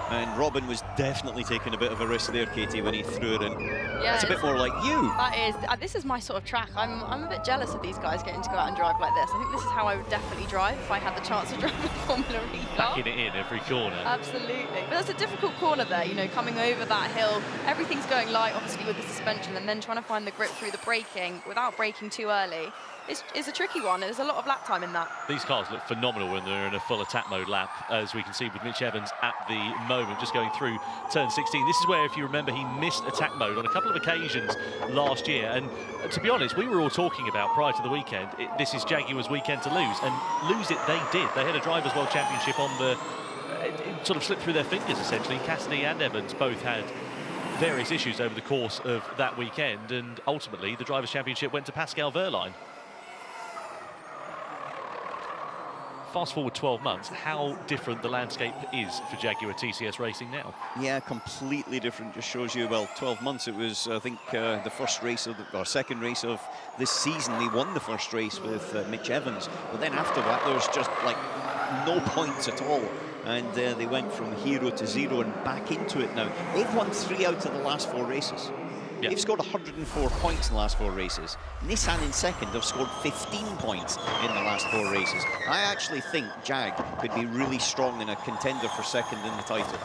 And Robin was definitely taking a bit of a risk there, Katie, when he threw it in. Yeah, it's a bit more like you. That is, this is my sort of track. I'm a bit jealous of these guys getting to go out and drive like this. I think this is how I would definitely drive if I had the chance to drive a Formula E car. Backing it in every corner. Absolutely. But there's a difficult corner there, you know, coming over that hill. Everything's going light, obviously, with the suspension, and then trying to find the grip through the braking without braking too early. It's a tricky one. There's a lot of lap time in that. These cars look phenomenal when they're in a full attack mode lap, as we can see with Mitch Evans at the moment, just going through turn 16. This is where, if you remember, he missed attack mode on a couple of occasions last year. And to be honest, we were all talking about prior to the weekend, this is Jaguar's weekend to lose. And lose it they did. They had a Drivers' World Championship on the... It sort of slipped through their fingers, essentially. Cassidy and Evans both had various issues over the course of that weekend. And ultimately, the Drivers' Championship went to Pascal Wehrlein. Fast forward 12 months, how different the landscape is for Jaguar TCS Racing now. Yeah, completely different. Just shows you, well, 12 months. It was, I think, the first race of or second race of this season. They won the first race with Mitch Evans, but then after that, there was just like no points at all. And they went from hero to zero and back into it now. They've won 3 out of the last 4 races. Yep. They've scored 104 points in the last 4 races. Nissan in second have scored 15 points in the last 4 races. I actually think Jag could be really strong and a contender for second in the title.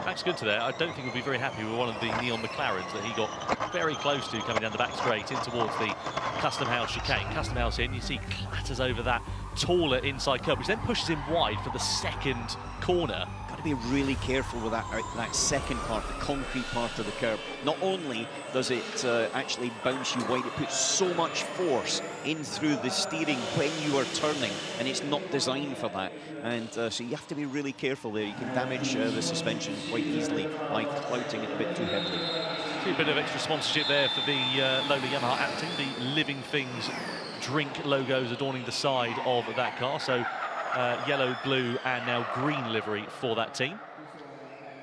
That's good to that. I don't think he'll be very happy with one of the neon McLarens that he got very close to coming down the back straight in towards the Custom House chicane. Custom House in, you see clatters over that taller inside curb, which then pushes him wide for the second corner. Got to be really careful with that second part, the concrete part of the curb. Not only does it actually bounce you wide, it puts so much force in through the steering when you are turning, and it's not designed for that. And so you have to be really careful there. You can damage the suspension quite easily by clouting it a bit too heavily. See a bit of extra sponsorship there for the Lola Yamaha App team. The Living Things drink logos adorning the side of that car. So yellow, blue, and now green livery for that team.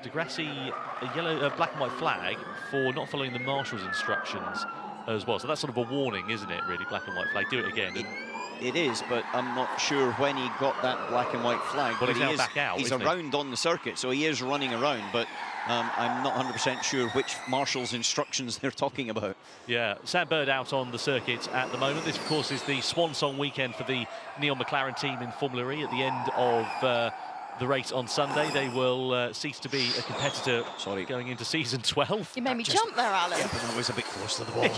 Degrassi, a yellow, black and white flag for not following the marshal's instructions as well. So that's sort of a warning, isn't it, really? Black and white flag, do it again. It is, but I'm not sure when he got that black and white flag. But he's now back out, he's around on the circuit, so he is running around, but I'm not 100% sure which marshal's instructions they're talking about. Yeah, Sam Bird out on the circuit at the moment. This, of course, is the swan song weekend for the Neon McLaren team in Formula E. At the end of the race on Sunday, they will cease to be a competitor going into season 12. You made me jump there, Alan. Yeah, but I was a bit close to the ball.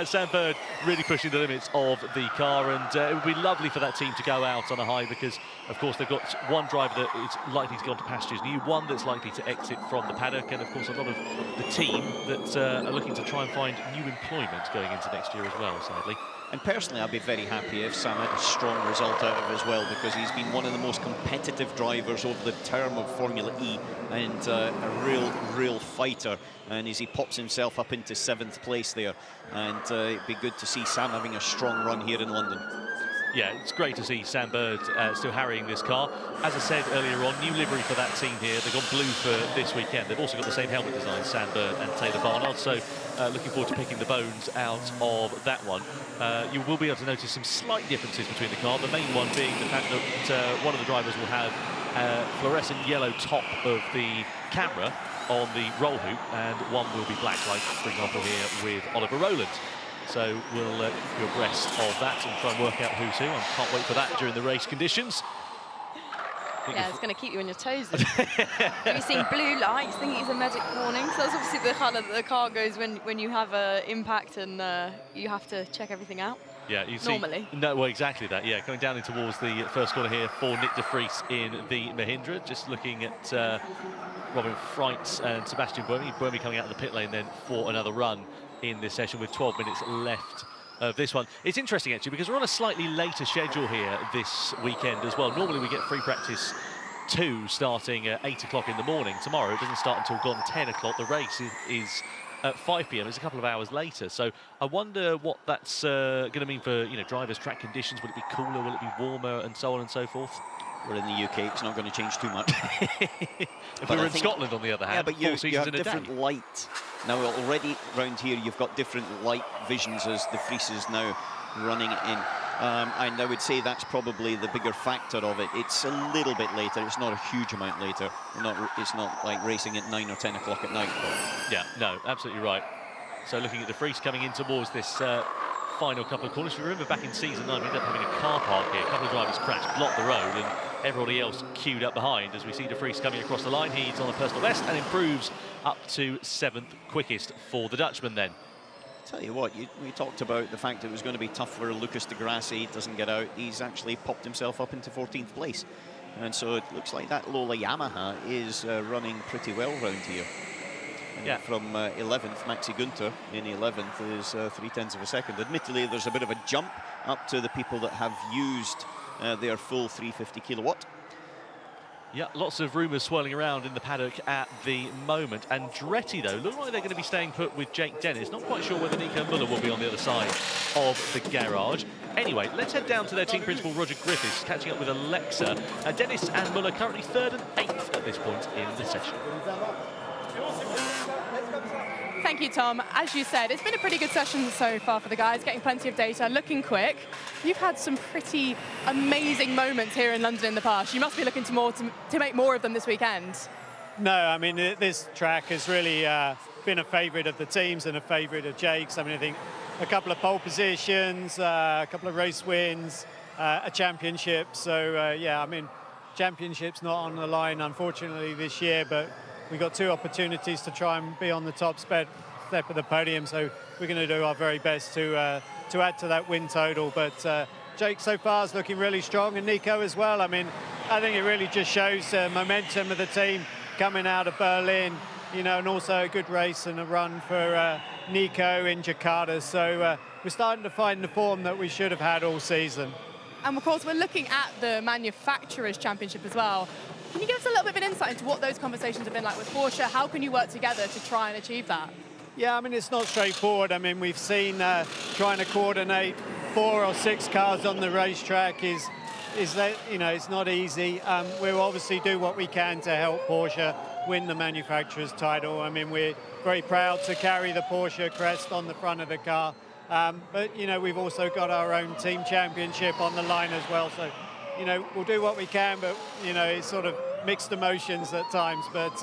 Sam Bird really pushing the limits of the car, and it would be lovely for that team to go out on a high because, of course, they've got one driver that is likely to go on to pastures new, one that's likely to exit from the paddock, and, of course, a lot of the team that are looking to try and find new employment going into next year as well, sadly. And personally, I'd be very happy if Sam had a strong result out of it as well, because he's been one of the most competitive drivers over the term of Formula E, and a real fighter. And as he pops himself up into 7th place there, and it'd be good to see Sam having a strong run here in London. Yeah, it's great to see Sam Bird still harrying this car. As I said earlier on, new livery for that team here. They've gone blue for this weekend. They've also got the same helmet design, Sam Bird and Taylor Barnard. So looking forward to picking the bones out of that one. You will be able to notice some slight differences between the car. The main one being the fact that one of the drivers will have fluorescent yellow top of the camera on the roll hoop, and one will be black, like, for example, here with Oliver Roland. So we'll be abreast of that and try and work out who's who. I can't wait for that during the race conditions. Yeah, it's going to keep you on your toes. You've seen blue lights, thinking it's a medic warning. So that's obviously the colour that the car goes when you have an impact and you have to check everything out. Yeah, you see. Normally. No, well, exactly that. Yeah, going down in towards the first corner here for Nick de Vries in the Mahindra. Just looking at Robin Freitz and Sebastian Buemi. Buemi coming out of the pit lane then for another run in this session with 12 minutes left of this one. It's interesting actually because we're on a slightly later schedule here this weekend as well. Normally we get free practice 2 starting at 8 o'clock in the morning. Tomorrow it doesn't start until gone 10 o'clock. The race is at 5 p.m. It's a couple of hours later. So I wonder what that's going to mean for drivers' track conditions. Will it be cooler? Will it be warmer? And so on and so forth. We're in the UK, it's not going to change too much. If we were in Scotland, on the other hand, yeah, but you have in a different day. light. Now, already round here, you've got different light visions as the Vries is now running in. And I would say that's probably the bigger factor of it. It's a little bit later. It's not a huge amount later. It's not like racing at 9 or 10 o'clock at night. Yeah, no, absolutely right. So looking at the Vries coming in towards this final couple of corners. If you remember back in season 9, we ended up having a car park here. A couple of drivers crashed, blocked the road, and everybody else queued up behind. As we see de Vries coming across the line, he's on a personal best and improves up to 7th quickest for the Dutchman then. Tell you what, we talked about the fact it was going to be tough for Lucas Degrassi. Doesn't get out. He's actually popped himself up into 14th place. And so it looks like that Lola Yamaha is running pretty well round here. And yeah, from 11th, Maxi Günther in 11th is 0.3 of a second. Admittedly, there's a bit of a jump up to the people that have used their full 350 kilowatt. Yeah, lots of rumours swirling around in the paddock at the moment. Andretti, though, look like they're going to be staying put with Jake Dennis. Not quite sure whether Nico Muller will be on the other side of the garage. Anyway, let's head down to their team principal, Roger Griffiths, catching up with Alexa. Dennis and Muller currently 3rd and 8th at this point in the session. Thank you, Tom. As you said, it's been a pretty good session so far for the guys, getting plenty of data, looking quick. You've had some pretty amazing moments here in London in the past. You must be looking to make more of them this weekend. No, I mean, this track has really been a favourite of the teams and a favourite of Jake's. I mean, I think a couple of pole positions, a couple of race wins, a championship. So, yeah, I mean, championship's not on the line, unfortunately, this year, but we got 2 opportunities to try and be on the top step of the podium, so we're going to do our very best to add to that win total. But Jake so far is looking really strong, and Nico as well. I mean, I think it really just shows the momentum of the team coming out of Berlin, and also a good race and a run for Nico in Jakarta. So we're starting to find the form that we should have had all season. And of course, we're looking at the Manufacturers' Championship as well. Can you give us a little bit of an insight into what those conversations have been like with Porsche? How can you work together to try and achieve that? Yeah, I mean, it's not straightforward. I mean, we've seen trying to coordinate 4 or 6 cars on the racetrack is that, it's not easy. We'll obviously do what we can to help Porsche win the manufacturer's title. I mean, we're very proud to carry the Porsche crest on the front of the car. But, we've also got our own team championship on the line as well. So, we'll do what we can, but, it's sort of mixed emotions at times. But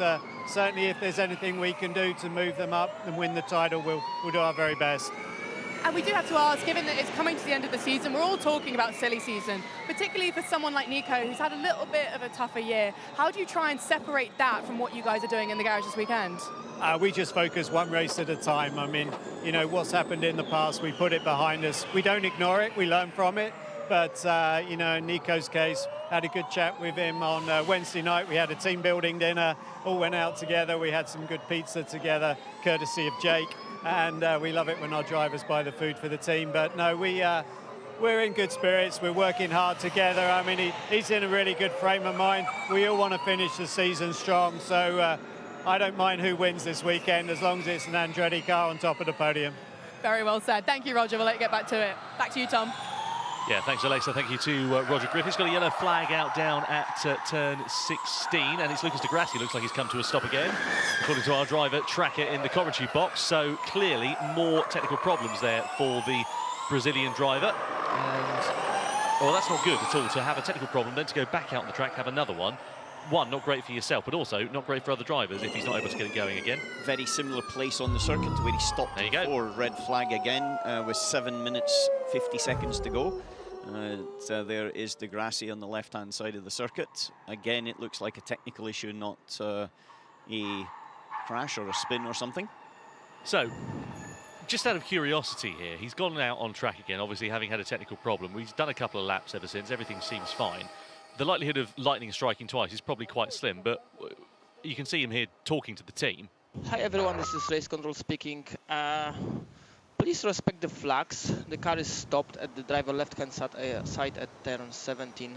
certainly if there's anything we can do to move them up and win the title, we'll do our very best. And we do have to ask, given that it's coming to the end of the season, we're all talking about silly season, particularly for someone like Nico, who's had a little bit of a tougher year. How do you try and separate that from what you guys are doing in the garage this weekend? We just focus one race at a time. I mean, what's happened in the past, we put it behind us. We don't ignore it, we learn from it. But, in Nico's case, had a good chat with him on Wednesday night. We had a team building dinner, all went out together. We had some good pizza together, courtesy of Jake. And we love it when our drivers buy the food for the team. But no, we're in good spirits. We're working hard together. I mean, he's in a really good frame of mind. We all want to finish the season strong. So I don't mind who wins this weekend, as long as it's an Andretti car on top of the podium. Very well said. Thank you, Roger. We'll let you get back to it. Back to you, Tom. Yeah, thanks, Alexa. Thank you to Roger Griffiths. Got a yellow flag out down at turn 16, and it's Lucas Degrassi. Looks like he's come to a stop again, according to our driver tracker in the commentary box. So clearly more technical problems there for the Brazilian driver. And, well, that's not good at all, to have a technical problem, then to go back out on the track, have another one. One, not great for yourself, but also not great for other drivers if he's not able to get it going again. Very similar place on the circuit to where he stopped before. Red flag again with 7 minutes, 50 seconds to go. So there is Degrassi on the left-hand side of the circuit. Again, it looks like a technical issue, not a crash or a spin or something. So, just out of curiosity here, he's gone out on track again, obviously having had a technical problem. We've done a couple of laps ever since, everything seems fine. The likelihood of lightning striking twice is probably quite slim, but you can see him here talking to the team. Hi everyone, this is Race Control speaking. Please respect the flags. The car is stopped at the driver left-hand side at turn 17.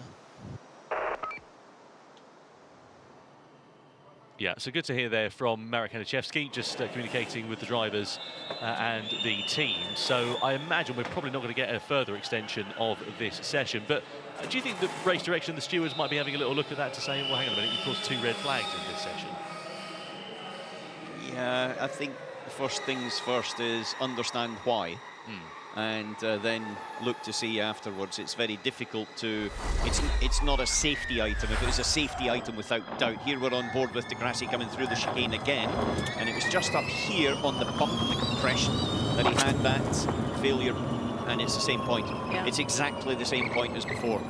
Yeah, so good to hear there from Marek Haniszewski, just communicating with the drivers and the team. So I imagine we're probably not going to get a further extension of this session. But do you think the race direction, the stewards might be having a little look at that to say, well, hang on a minute, you've caused 2 red flags in this session? Yeah, I think the first things first is understand why. And then look to see afterwards. It's very difficult to... It's not a safety item. If it was a safety item, without doubt. Here we're on board with Degrassi coming through the chicane again, and it was just up here on the bump in the compression that he had that failure, and it's the same point. Yeah. It's exactly the same point as before.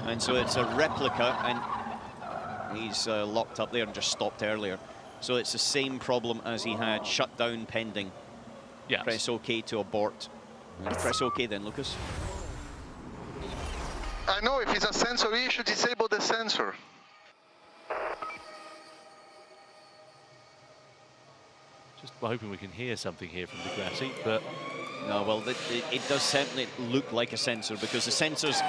And so it's a replica, and he's locked up there and just stopped earlier. So it's the same problem as he had, shut down pending. Yes. Press OK to abort. Press OK then, Lucas. I know if it's a sensor issue, disable the sensor. Just hoping we can hear something here from Degrassi, but... No, well, it does certainly look like a sensor, because the sensor's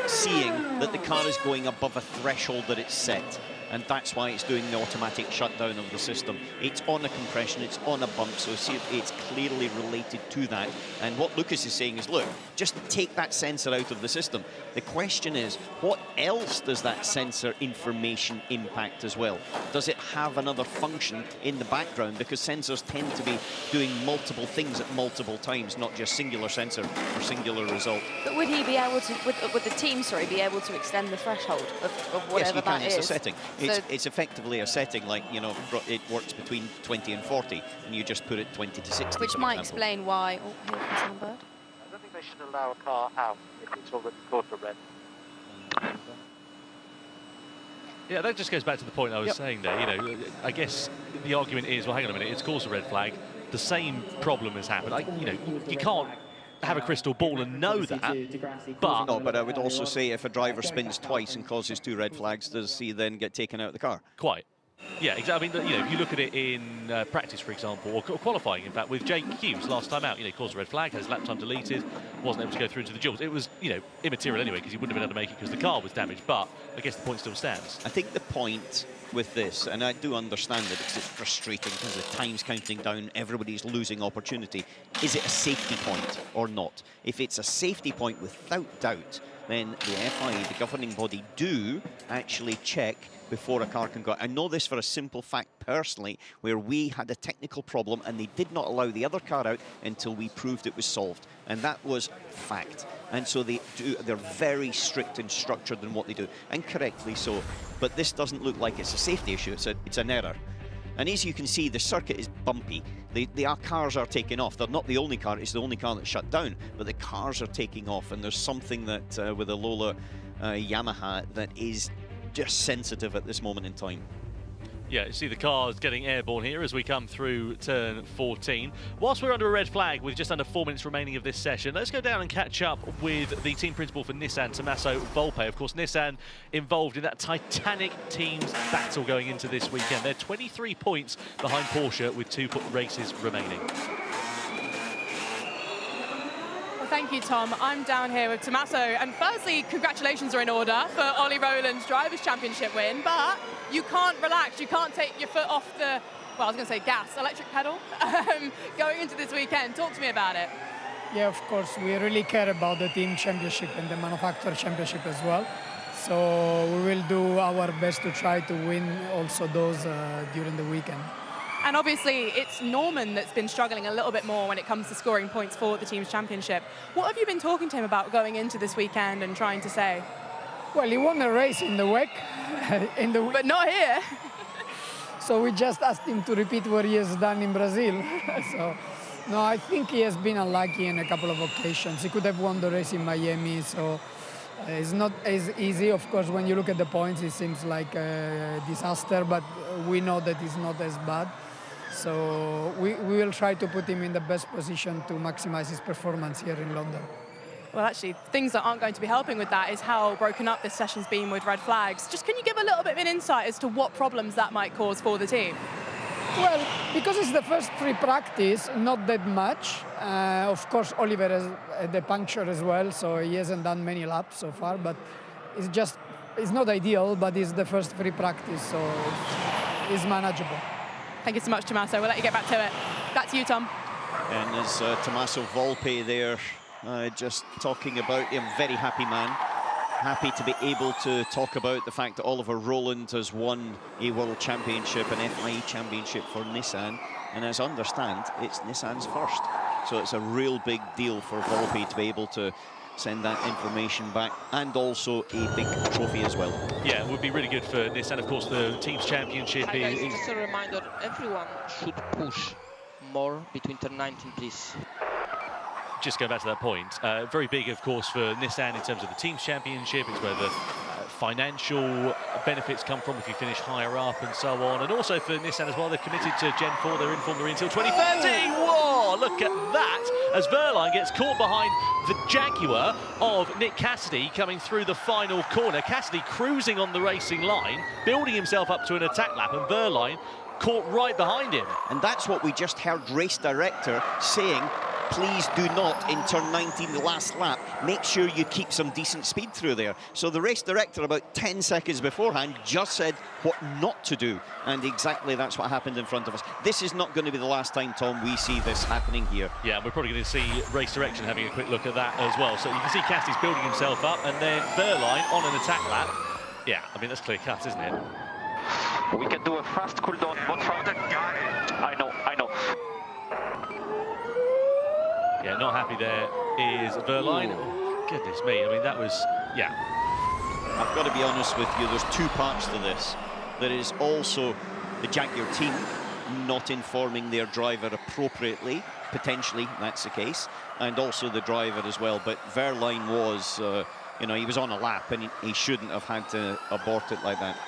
seeing that the car is going above a threshold that it's set. And that's why it's doing the automatic shutdown of the system. It's on a compression, it's on a bump, so see, it's clearly related to that. And what Lucas is saying is, look, just take that sensor out of the system. The question is, what else does that sensor information impact as well? Does it have another function in the background? Because sensors tend to be doing multiple things at multiple times, not just singular sensor or singular result. But would he be able to, would the team, sorry, be able to extend the threshold of whatever that is? Yes, you can. It's a setting. It's effectively a setting, like, you know, it works between 20 and 40, and you just put it 20 to 60. Which might explain why... Oh, here comes Soundbird. I don't think they should allow a car out if it's already caught a red. Yeah, that just goes back to the point I was saying there. You know, I guess the argument is, well, hang on a minute, it's caused a red flag. The same problem has happened. You know, you can't have a crystal ball and know that, but... No, but I would also say if a driver spins twice and causes 2 red flags, does he then get taken out of the car? Quite. Yeah, exactly. I mean, you know, if you look at it in practice, for example, or qualifying, in fact, with Jake Hughes last time out, you know, he caused a red flag, had his lap time deleted, wasn't able to go through into the duels. It was, you know, immaterial anyway, because he wouldn't have been able to make it because the car was damaged, but I guess the point still stands. I think the point with this, and I do understand it because it's frustrating because the time's counting down, everybody's losing opportunity. Is it a safety point or not? If it's a safety point, without doubt, then the FIA, the governing body, do actually check before a car can go. I know this for a simple fact personally, where we had a technical problem and they did not allow the other car out until we proved it was solved. And that was fact. And so they're very strict and structured in what they do, and correctly so. But this doesn't look like it's a safety issue, it's an error. And as you can see, the circuit is bumpy. The cars are taking off. They're not the only car, it's the only car that's shut down, but the cars are taking off, and there's something that with a Lola Yamaha that is just sensitive at this moment in time. Yeah, you see the cars getting airborne here as we come through turn 14. Whilst we're under a red flag with just under 4 minutes remaining of this session, let's go down and catch up with the team principal for Nissan, Tommaso Volpe. Of course, Nissan involved in that titanic teams battle going into this weekend. They're 23 points behind Porsche with 2 races remaining. Well, thank you, Tom. I'm down here with Tommaso, and firstly, congratulations are in order for Ollie Rowland's Drivers' Championship win, but you can't relax, you can't take your foot off the, well, I was going to say gas, electric pedal, going into this weekend. Talk to me about it. Yeah, of course, we really care about the team championship and the manufacturer championship as well. So we will do our best to try to win also those during the weekend. And obviously, it's Norman that's been struggling a little bit more when it comes to scoring points for the team's championship. What have you been talking to him about going into this weekend and trying to say? Well, he won a race in the WEC. But not here. So we just asked him to repeat what he has done in Brazil. So, no, I think he has been unlucky in a couple of occasions. He could have won the race in Miami, so it's not as easy. Of course, when you look at the points, it seems like a disaster, but we know that it's not as bad. So we will try to put him in the best position to maximize his performance here in London. Well, actually, things that aren't going to be helping with that is how broken up this session's been with red flags. Just can you give a little bit of an insight as to what problems that might cause for the team? Well, because it's the first free practice, not that much. Of course, Oliver has had a puncture as well, so he hasn't done many laps so far, but it's not ideal, but it's the first free practice, so it's manageable. Thank you so much, Tommaso. We'll let you get back to it. Back to you, Tom. And there's Tommaso Volpe there, just talking about him. Very happy man. Happy to be able to talk about the fact that Oliver Roland has won a World Championship, an FIE Championship for Nissan. And as I understand, it's Nissan's first. So it's a real big deal for Volpe to be able to send that information back, and also a big trophy as well. Yeah, it would be really good for Nissan. Of course, the team's championship Hi guys, is... just a reminder, everyone should push more between turn 19, please. Just going back to that point, very big, of course, for Nissan in terms of the team's championship. It's where the financial benefits come from if you finish higher up and so on. And also for Nissan as well, they've committed to Gen 4. They're in Formula E until 2030. Whoa, look at that, as Wehrlein gets caught behind the Jaguar of Nick Cassidy coming through the final corner. Cassidy cruising on the racing line, building himself up to an attack lap, and Wehrlein caught right behind him. And that's what we just heard race director saying, please do not, in turn 19, the last lap, make sure you keep some decent speed through there. So the race director, about 10 seconds beforehand, just said what not to do. And exactly that's what happened in front of us. This is not going to be the last time, Tom, we see this happening here. Yeah, we're probably going to see race direction having a quick look at that as well. So you can see Cassidy's building himself up, and then Wehrlein on an attack lap. Yeah, I mean, that's clear cut, isn't it? We can do a fast cooldown, but from the guy. I know. Yeah, not happy there is Wehrlein. Oh, goodness me, I mean, that was, yeah. I've got to be honest with you, there's two parts to this. There is also the Jaguar team not informing their driver appropriately, potentially that's the case, and also the driver as well. But Wehrlein was, you know, he was on a lap and he shouldn't have had to abort it like that.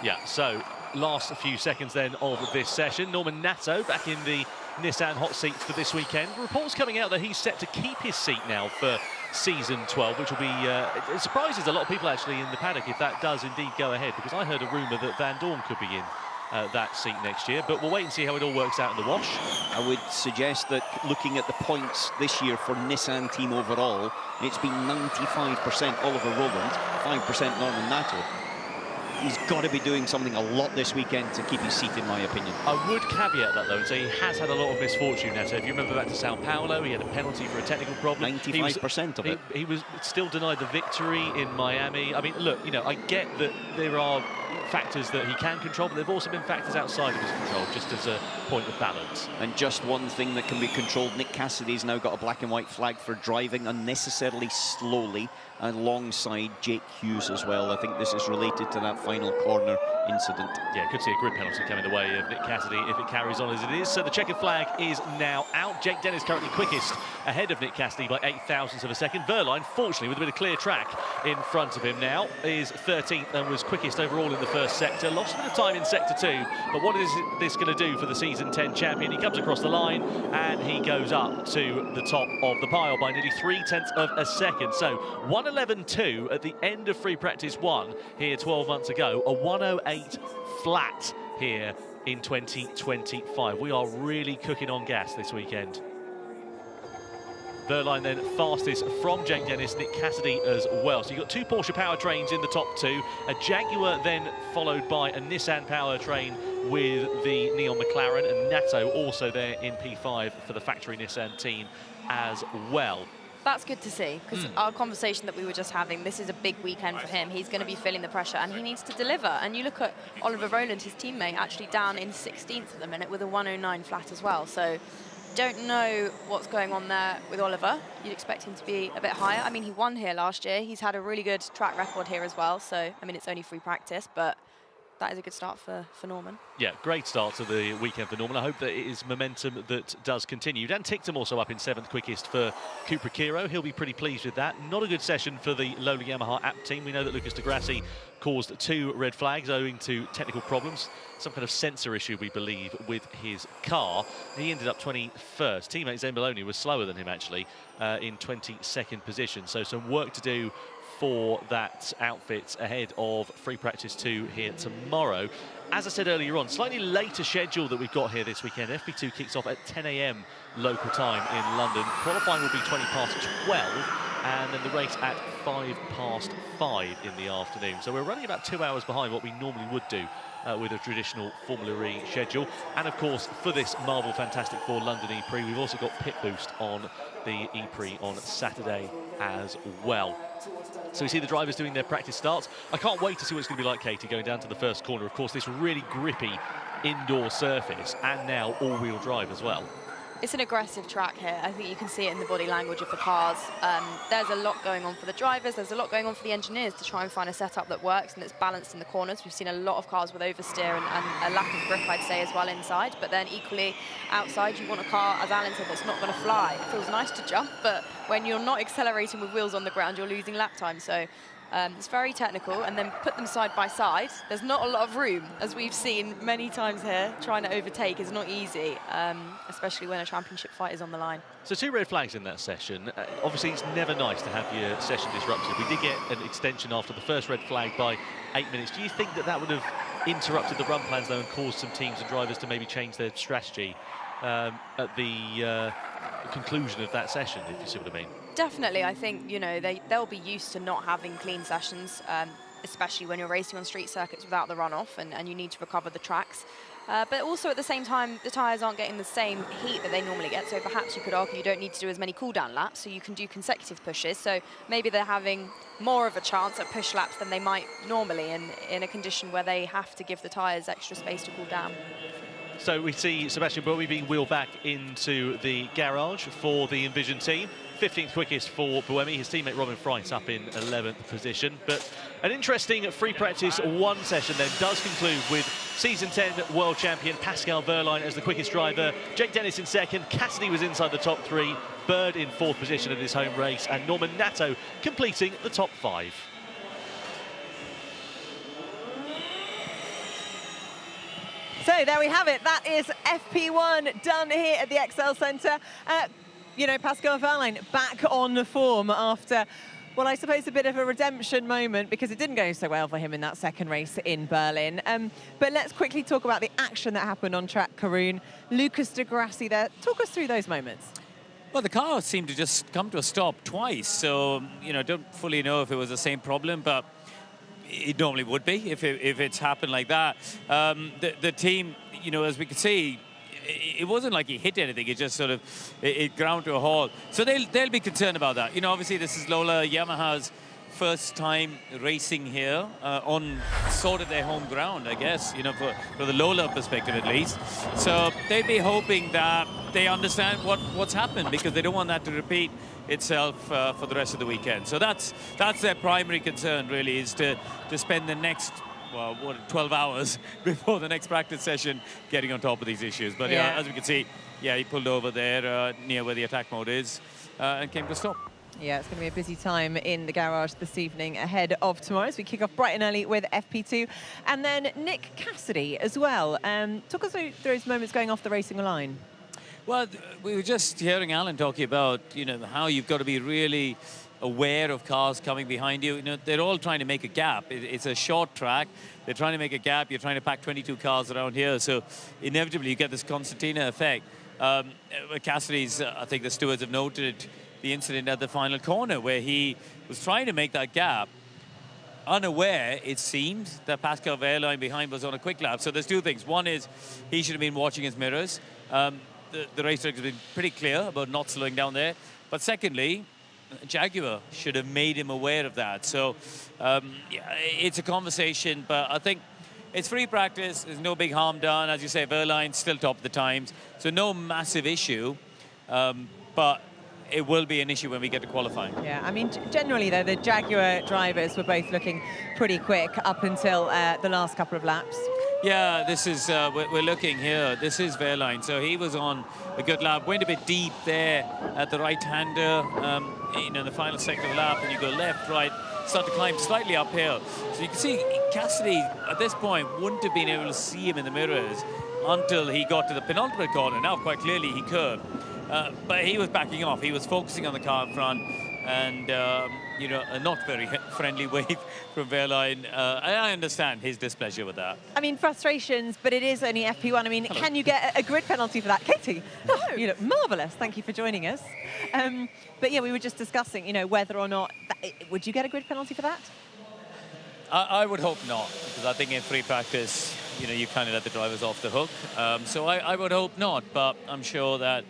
Yeah, so last few seconds then of this session. Norman Nato back in the Nissan hot seat for this weekend. Reports coming out that he's set to keep his seat now for season 12, which will be, it surprises a lot of people actually in the paddock if that does indeed go ahead, because I heard a rumour that Van Dorn could be in that seat next year, but we'll wait and see how it all works out in the wash. I would suggest that looking at the points this year for Nissan team overall, it's been 95% Oliver Roland, 5% Norman Nato. He's got to be doing something a lot this weekend to keep his seat, in my opinion. I would caveat that, though, and say he has had a lot of misfortune, Neto. If you remember back to Sao Paulo, he had a penalty for a technical problem. 95% of it. He was still denied the victory in Miami. I mean, look, you know, I get that there are factors that he can control, but there have also been factors outside of his control, just as a point of balance. And just one thing that can be controlled, Nick Cassidy's now got a black and white flag for driving unnecessarily slowly alongside Jake Hughes as well. I think this is related to that final corner incident. Yeah, could see a grid penalty coming the way of Nick Cassidy if it carries on as it is. So the checkered flag is now out. Jake Dennis currently quickest ahead of Nick Cassidy by 0.08 of a second. Wehrlein, fortunately, with a bit of clear track in front of him now, is 13th and was quickest overall in the first sector. Lost a bit of time in sector 2, but what is this going to do for the season 10 champion? He comes across the line and he goes up to the top of the pile by nearly 0.3 of a second. So 1:11.2 at the end of free practice 1 here 12 months ago, a 1:08 flat here in 2025. We are really cooking on gas this weekend. Verline then fastest from Jake Dennis, Nick Cassidy as well. So you've got two Porsche powertrains in the top two, a Jaguar then followed by a Nissan powertrain with the Neon McLaren, and Nato also there in P5 for the factory Nissan team as well. That's good to see, because our conversation that we were just having, this is a big weekend for him. He's going to be feeling the pressure, and he needs to deliver. And you look at Oliver Roland, his teammate, actually down in 16th at the minute with a 109 flat as well. So don't know what's going on there with Oliver. You'd expect him to be a bit higher. I mean, he won here last year. He's had a really good track record here as well. So, I mean, it's only free practice, but that is a good start for Norman. Yeah, great start to the weekend for Norman. I hope that it is momentum that does continue. Dan Ticktum also up in 7th quickest for Cupra Kiro. He'll be pretty pleased with that. Not a good session for the Lola Yamaha app team. We know that Lucas Degrassi caused 2 red flags owing to technical problems. Some kind of sensor issue, we believe, with his car. He ended up 21st. Teammate Zamboloni was slower than him, actually, in 22nd position. So some work to do for that outfit ahead of free practice 2 here tomorrow. As I said earlier on, slightly later schedule that we've got here this weekend. FP2 kicks off at 10 AM local time in London. Qualifying will be 20 past 12, and then the race at 5 past 5 in the afternoon. So we're running about 2 hours behind what we normally would do with a traditional Formula E schedule. And of course, for this Marvel Fantastic Four London E-Prix, we've also got Pit Boost on the E-Prix on Saturday as well. So we see the drivers doing their practice starts. I can't wait to see what it's going to be like, Katie, going down to the first corner. Of course, this really grippy indoor surface, and now all-wheel drive as well. It's an aggressive track here. I think you can see it in the body language of the cars. There's a lot going on for the drivers. There's a lot going on for the engineers to try and find a setup that works and that's balanced in the corners. We've seen a lot of cars with oversteer and a lack of grip, I'd say, as well inside. But then equally outside, you want a car, as Alan said, that's not going to fly. It feels nice to jump, but when you're not accelerating with wheels on the ground, you're losing lap time. So it's very technical, and then put them side by side. There's not a lot of room, as we've seen many times here. Trying to overtake is not easy, especially when a championship fight is on the line. So 2 red flags in that session. Obviously, it's never nice to have your session disrupted. We did get an extension after the first red flag by 8 minutes. Do you think that that would have interrupted the run plans, though, and caused some teams and drivers to maybe change their strategy at the conclusion of that session, if you see what I mean? Definitely. I think, you know, they'll be used to not having clean sessions, especially when you're racing on street circuits without the runoff and you need to recover the tracks. But also at the same time, the tyres aren't getting the same heat that they normally get, so perhaps you could argue you don't need to do as many cool-down laps, so you can do consecutive pushes. So maybe they're having more of a chance at push laps than they might normally in a condition where they have to give the tyres extra space to cool down. So we see Sebastian Buemi being wheeled back into the garage for the Envision team. 15th quickest for Buemi, his teammate Robin Freiss up in 11th position. But an interesting free practice 1 session then does conclude with season 10 world champion Pascal Wehrlein as the quickest driver, Jake Dennis in 2nd, Cassidy was inside the top 3, Bird in 4th position of this home race, and Norman Nato completing the top 5. So there we have it. That is FP1 done here at the Excel Centre. You know, Pascal Wehrlein back on form after, well, I suppose a bit of a redemption moment because it didn't go so well for him in that second race in Berlin. But let's quickly talk about the action that happened on track, Karun. Lucas Degrassi there. Talk us through those moments. Well, the car seemed to just come to a stop twice. So, you know, don't fully know if it was the same problem, but it normally would be if it's happened like that. The team, you know, as we could see, it wasn't like he hit anything. It just sort of, it ground to a halt. So they'll be concerned about that. You know, obviously this is Lola Yamaha's first time racing here on sort of their home ground, I guess, you know, for the Lola perspective at least. So they'd be hoping that they understand what's happened, because they don't want that to repeat itself for the rest of the weekend. So that's their primary concern, really, is to spend the next, well, 12 hours before the next practice session getting on top of these issues. But yeah, as we can see, yeah, he pulled over there near where the attack mode is and came to a stop. Yeah, it's going to be a busy time in the garage this evening ahead of tomorrow as we kick off bright and early with FP2. And then Nick Cassidy as well. Talk us through those moments going off the racing line. Well, we were just hearing Alan talking about, you know, how you've got to be really aware of cars coming behind you. You know, they're all trying to make a gap. It's a short track. They're trying to make a gap. You're trying to pack 22 cars around here. So inevitably you get this concertina effect. Cassidy's, I think the stewards have noted, the incident at the final corner where he was trying to make that gap, unaware, it seemed, that Pascal Wehrlein behind was on a quick lap. So there's two things. One is he should have been watching his mirrors. The race director has been pretty clear about not slowing down there. But secondly, Jaguar should have made him aware of that. So yeah, it's a conversation, but I think it's free practice. There's no big harm done. As you say, Wehrlein's still top of the times. So no massive issue, but it will be an issue when we get to qualifying. Yeah, I mean, generally, though, the Jaguar drivers were both looking pretty quick up until the last couple of laps. Yeah, this is, we're looking here. This is Wehrlein. So he was on a good lap, went a bit deep there at the right-hander, you know, in the final sector of the lap, and you go left, right, start to climb slightly uphill. So you can see Cassidy, at this point, wouldn't have been able to see him in the mirrors until he got to the penultimate corner. Now, quite clearly, he could. But he was backing off. He was focusing on the car in front, and you know, a not very friendly wave from Wehrlein. I understand his displeasure with that. I mean, frustrations, but it is only FP1. I mean, can you get a grid penalty for that? Katie, you look marvellous. Thank you for joining us. But yeah, we were just discussing, you know, whether or not, would you get a grid penalty for that? I would hope not, because I think in free practice, you know, you kind of let the drivers off the hook. So I would hope not, but I'm sure that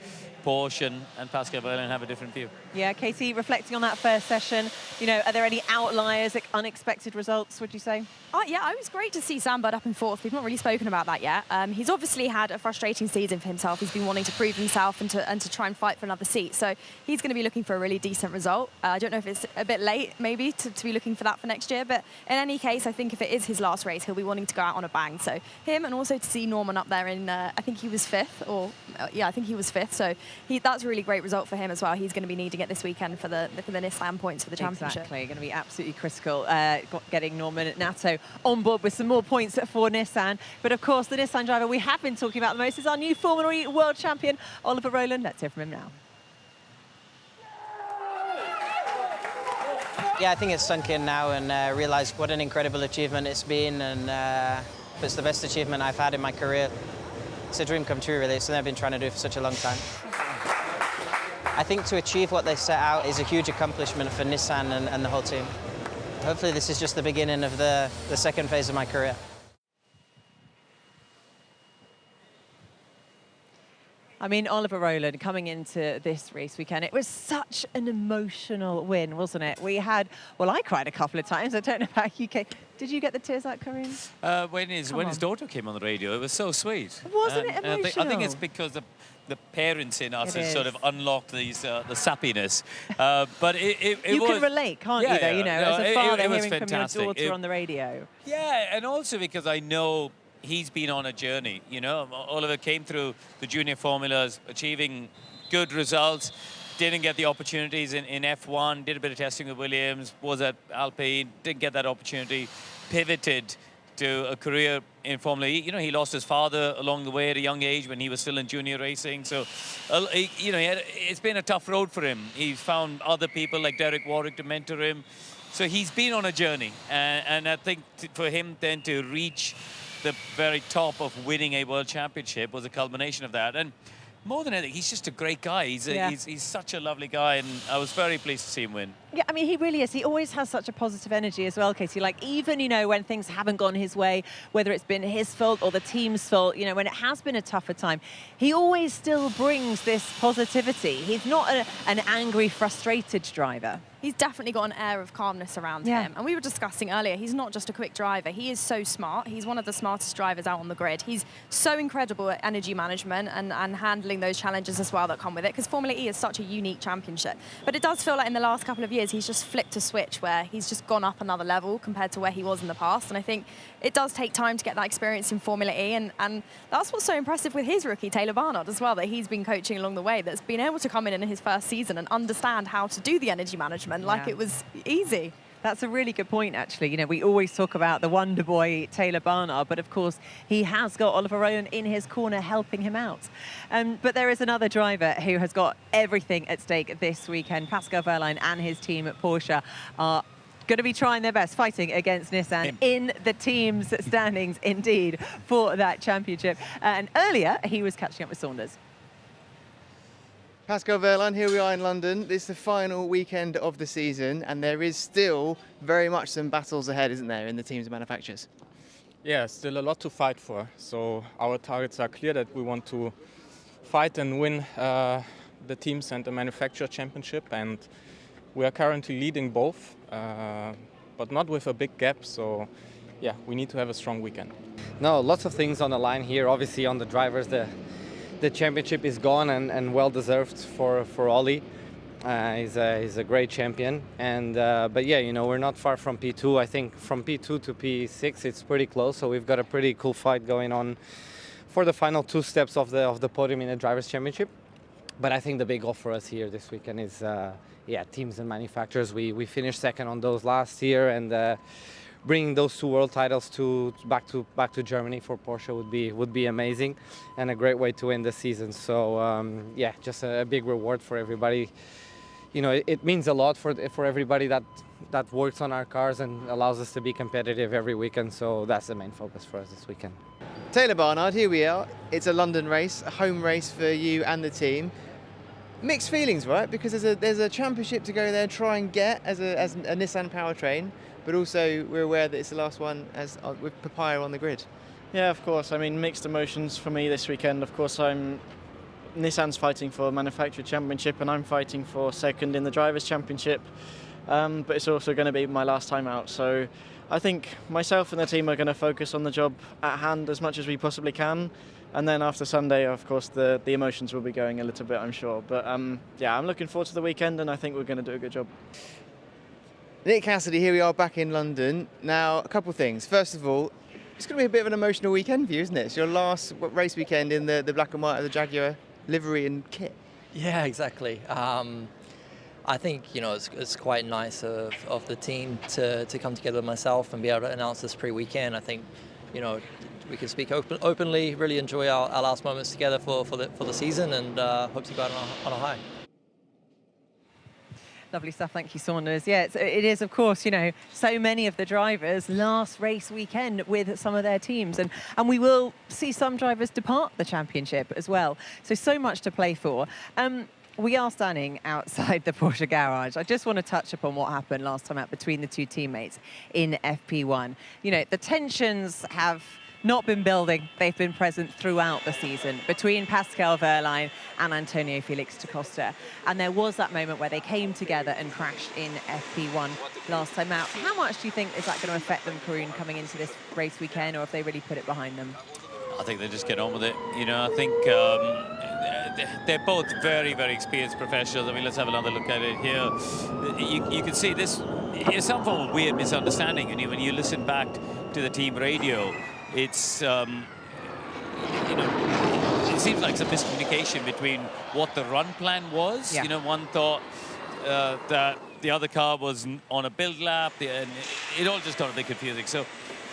Porsche and Pascal Wehrlein have a different view. Yeah, Katie, reflecting on that first session, you know, are there any outliers, like unexpected results, would you say? Yeah, it was great to see Sam Bird up in fourth. We've not really spoken about that yet. He's obviously had a frustrating season for himself. He's been wanting to prove himself and to try and fight for another seat. So he's going to be looking for a really decent result. I don't know if it's a bit late, maybe, to be looking for that for next year. But in any case, I think if it is his last race, he'll be wanting to go out on a bang. So him, and also to see Norman up there in, I think he was fifth, or yeah, I think he was fifth. So that's a really great result for him as well. He's going to be needing it this weekend for the Nissan points for the championship. Exactly, going to be absolutely critical getting Norman Nato on board with some more points for Nissan. But of course, the Nissan driver we have been talking about the most is our new Formula E world champion, Oliver Roland. Let's hear from him now. Yeah, I think it's sunk in now, and realised what an incredible achievement it's been, and it's the best achievement I've had in my career. It's a dream come true, really. It's something I've been trying to do for such a long time. I think to achieve what they set out is a huge accomplishment for Nissan and the whole team. Hopefully this is just the beginning of the second phase of my career. I mean, Oliver Roland coming into this race weekend, it was such an emotional win, wasn't it? We had, well, I cried a couple of times. I don't know about you, Kate. Did you get the tears out, Karim? When his daughter came on the radio, it was so sweet. Wasn't it emotional? I think it's because the parents in us have sort of unlocked these the sappiness. But it you was... can relate, can't you, though? You know, as a father hearing fantastic. from your daughter on the radio. Yeah, and also because I know he's been on a journey, you know. Oliver came through the junior formulas, achieving good results, didn't get the opportunities in F1, did a bit of testing with Williams, was at Alpine, didn't get that opportunity, pivoted to a career in Formula E. You know, he lost his father along the way at a young age when he was still in junior racing. So, you know, it's been a tough road for him. He's found other people like Derek Warwick to mentor him. So he's been on a journey. And I think for him then to reach the very top of winning a world championship was a culmination of that. And more than anything, he's just a great guy. He's such a lovely guy, and I was very pleased to see him win. Yeah, I mean, he really is. He always has such a positive energy as well, Katie. Like, even, you know, when things haven't gone his way, whether it's been his fault or the team's fault, you know, when it has been a tougher time, he always still brings this positivity. He's not an angry, frustrated driver. He's definitely got an air of calmness around him. And we were discussing earlier, he's not just a quick driver. He is so smart. He's one of the smartest drivers out on the grid. He's so incredible at energy management and handling those challenges as well that come with it, because Formula E is such a unique championship. But it does feel like in the last couple of years, he's just flipped a switch where he's just gone up another level compared to where he was in the past. And I think it does take time to get that experience in Formula E. And that's what's so impressive with his rookie, Taylor Barnard, as well, that he's been coaching along the way, that's been able to come in his first season and understand how to do the energy management like it was easy. That's a really good point, actually. You know, we always talk about the wonder boy, Taylor Barnard, but of course, he has got Oliver Roland in his corner helping him out. But there is another driver who has got everything at stake this weekend. Pascal Wehrlein and his team at Porsche are going to be trying their best, fighting against Nissan in the team's standings, indeed, for that championship. And earlier, he was catching up with Saunders. Pascal Wehrlein, here we are in London. This is the final weekend of the season, and there is still very much some battles ahead, isn't there, in the teams and manufacturers? Yeah, still a lot to fight for. So our targets are clear that we want to fight and win the teams and the manufacturer championship, and we are currently leading both, but not with a big gap. So yeah, we need to have a strong weekend. No, lots of things on the line here. Obviously on the drivers, the championship is gone and well deserved for Ollie. He's a great champion, and but yeah, you know, we're not far from P2. I think from P2 to P6 it's pretty close. So we've got a pretty cool fight going on for the final 2 steps of the podium in the drivers' championship. But I think the big goal for us here this weekend is yeah, teams and manufacturers. We finished second on those last year, and bringing those 2 world titles back to Germany for Porsche would be amazing, and a great way to end the season. So yeah, just a big reward for everybody. You know, it means a lot for everybody that works on our cars and allows us to be competitive every weekend. So that's the main focus for us this weekend. Taylor Barnard, here we are. It's a London race, a home race for you and the team. Mixed feelings, right? Because there's a championship to go there, try and get as a Nissan powertrain, but also we're aware that it's the last one with Papaya on the grid. Yeah, of course. I mean, mixed emotions for me this weekend. Of course, Nissan's fighting for manufacturer championship, and I'm fighting for second in the drivers' championship. But it's also going to be my last time out. So I think myself and the team are going to focus on the job at hand as much as we possibly can. And then after Sunday, of course, the emotions will be going a little bit, I'm sure. But yeah, I'm looking forward to the weekend, and I think we're going to do a good job. Nick Cassidy, here we are back in London. Now, a couple of things. First of all, it's going to be a bit of an emotional weekend for you, isn't it? It's your last race weekend in the black and white of the Jaguar livery and kit. Yeah, exactly. I think, you know, it's quite nice of the team to come together with myself and be able to announce this pre-weekend. I think, you know, we can speak openly, really enjoy our last moments together for the season, and hope to go out on a high. Lovely stuff, thank you, Saunders. Yeah, it is, of course, you know, so many of the drivers last race weekend with some of their teams, and we will see some drivers depart the championship as well. So much to play for. We are standing outside the Porsche garage. I just want to touch upon what happened last time out between the 2 teammates in FP1. You know, the tensions have not been building. They've been present throughout the season between Pascal Wehrlein and Antonio Felix da Costa. And there was that moment where they came together and crashed in FP1 last time out. How much do you think is that going to affect them, Karun, coming into this race weekend, or if they really put it behind them? I think they just get on with it. You know, I think they're both very, very experienced professionals. I mean, let's have another look at it here. You can see this is some form of weird misunderstanding. And when you listen back to the team radio, it's, you know, it seems like some miscommunication between what the run plan was. Yeah. You know, one thought that the other car was on a build lap, and it all just got a bit confusing. So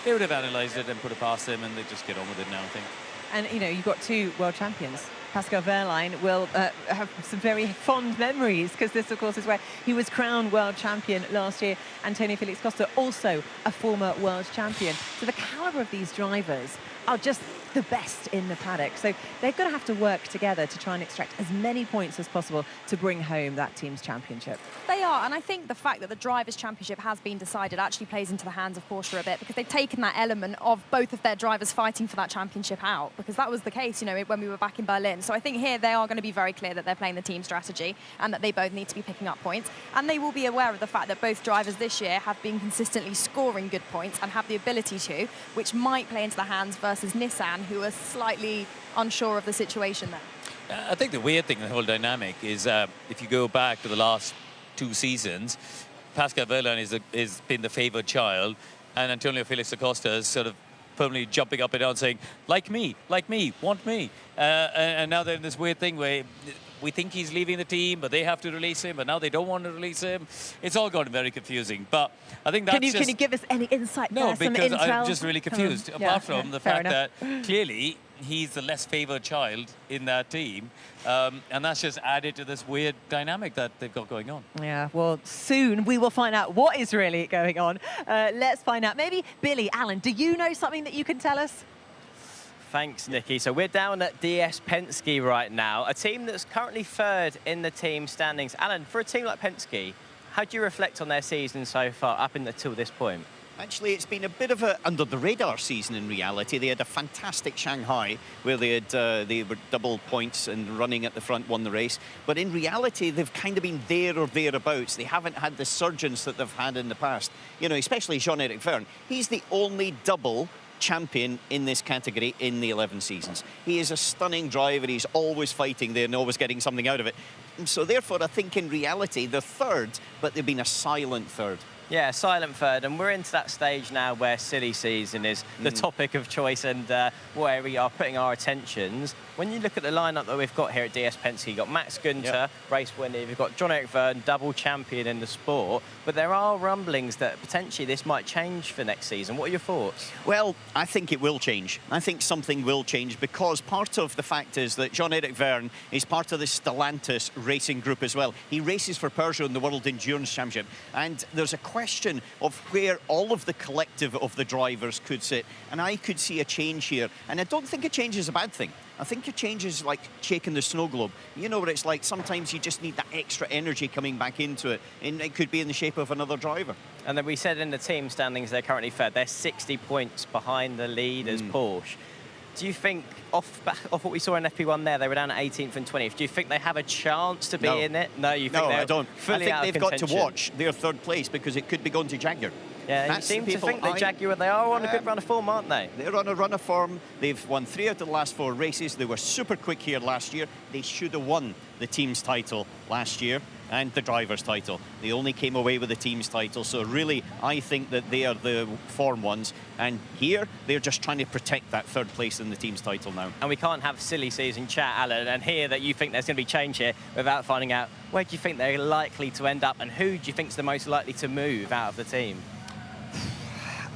they would have analysed it and put it past them, and they just get on with it now, I think. And, you know, you've got 2 world champions. Pascal Wehrlein will have some very fond memories, because this, of course, is where he was crowned world champion last year. Antonio Felix Costa, also a former world champion. So the calibre of these drivers are just the best in the paddock. So they're going to have to work together to try and extract as many points as possible to bring home that team's championship. They are, and I think the fact that the Drivers' Championship has been decided actually plays into the hands of Porsche a bit, because they've taken that element of both of their drivers fighting for that championship out, because that was the case, you know, when we were back in Berlin. So I think here they are going to be very clear that they're playing the team strategy and that they both need to be picking up points. And they will be aware of the fact that both drivers this year have been consistently scoring good points and have the ability to, which might play into the hands versus Nissan, who are slightly unsure of the situation there. I think the weird thing in the whole dynamic is if you go back to the last 2 seasons, Pascal Wehrlein has been the favoured child, and Antonio Felix da Costa is sort of firmly jumping up and down saying, like me, want me. And now they're in this weird thing where we think he's leaving the team, but they have to release him, but now they don't want to release him. It's all gotten very confusing. But I think that's Can you give us any insight there? No, because I'm just really confused. Yeah, apart from the fact that clearly he's the less favoured child in that team. And that's just added to this weird dynamic that they've got going on. Yeah, well, soon we will find out what is really going on. Let's find out. Maybe, Billy, Alan, do you know something that you can tell us? Thanks, Nikki. So we're down at DS Penske right now, a team that's currently third in the team standings. Alan, for a team like Penske, how do you reflect on their season so far up until this point? Actually, it's been a bit of a under-the-radar season in reality. They had a fantastic Shanghai where they were double points and running at the front, won the race. But in reality, they've kind of been there or thereabouts. They haven't had the surgeons that they've had in the past. You know, especially Jean-Eric Vergne. He's the only double champion in this category in the 11 seasons. He is a stunning driver. He's always fighting there and always getting something out of it. And so therefore, I think in reality, they're third, but they've been a silent third. Yeah, silent third, and we're into that stage now where silly season is the topic of choice and where we are putting our attentions. When you look at the lineup that we've got here at DS Penske, you've got Max Günther, race winner, you've got Jean-Eric Vergne, double champion in the sport, but there are rumblings that potentially this might change for next season. What are your thoughts? Well, I think it will change. I think something will change because part of the fact is that Jean-Eric Vergne is part of the Stellantis racing group as well. He races for Peugeot in the World Endurance Championship, and there's a question of where all of the collective of the drivers could sit, and I could see a change here, and I don't think a change is a bad thing. I think a change is like shaking the snow globe. You know what it's like, sometimes you just need that extra energy coming back into it, and it could be in the shape of another driver. And then we said in the team standings they're currently third. They're 60 points behind the lead as Porsche. Do you think, off what we saw in FP1 there, they were down at 18th and 20th, do you think they have a chance to be in it? No, you think no, I don't. Fully I think they've got to contention? watch their third place because it could be going to Jaguar. Yeah, you seem to think that Jaguar, they are on a good run of form, aren't they? They're on a run of form. They've won 3 out of the last 4 races. They were super quick here last year. They should have won the team's title last year and the driver's title. They only came away with the team's title. So really, I think that they are the form ones. And here, they're just trying to protect that third place in the team's title now. And we can't have silly season chat, Alan, and hear that you think there's going to be change here without finding out where do you think they're likely to end up and who do you think is the most likely to move out of the team?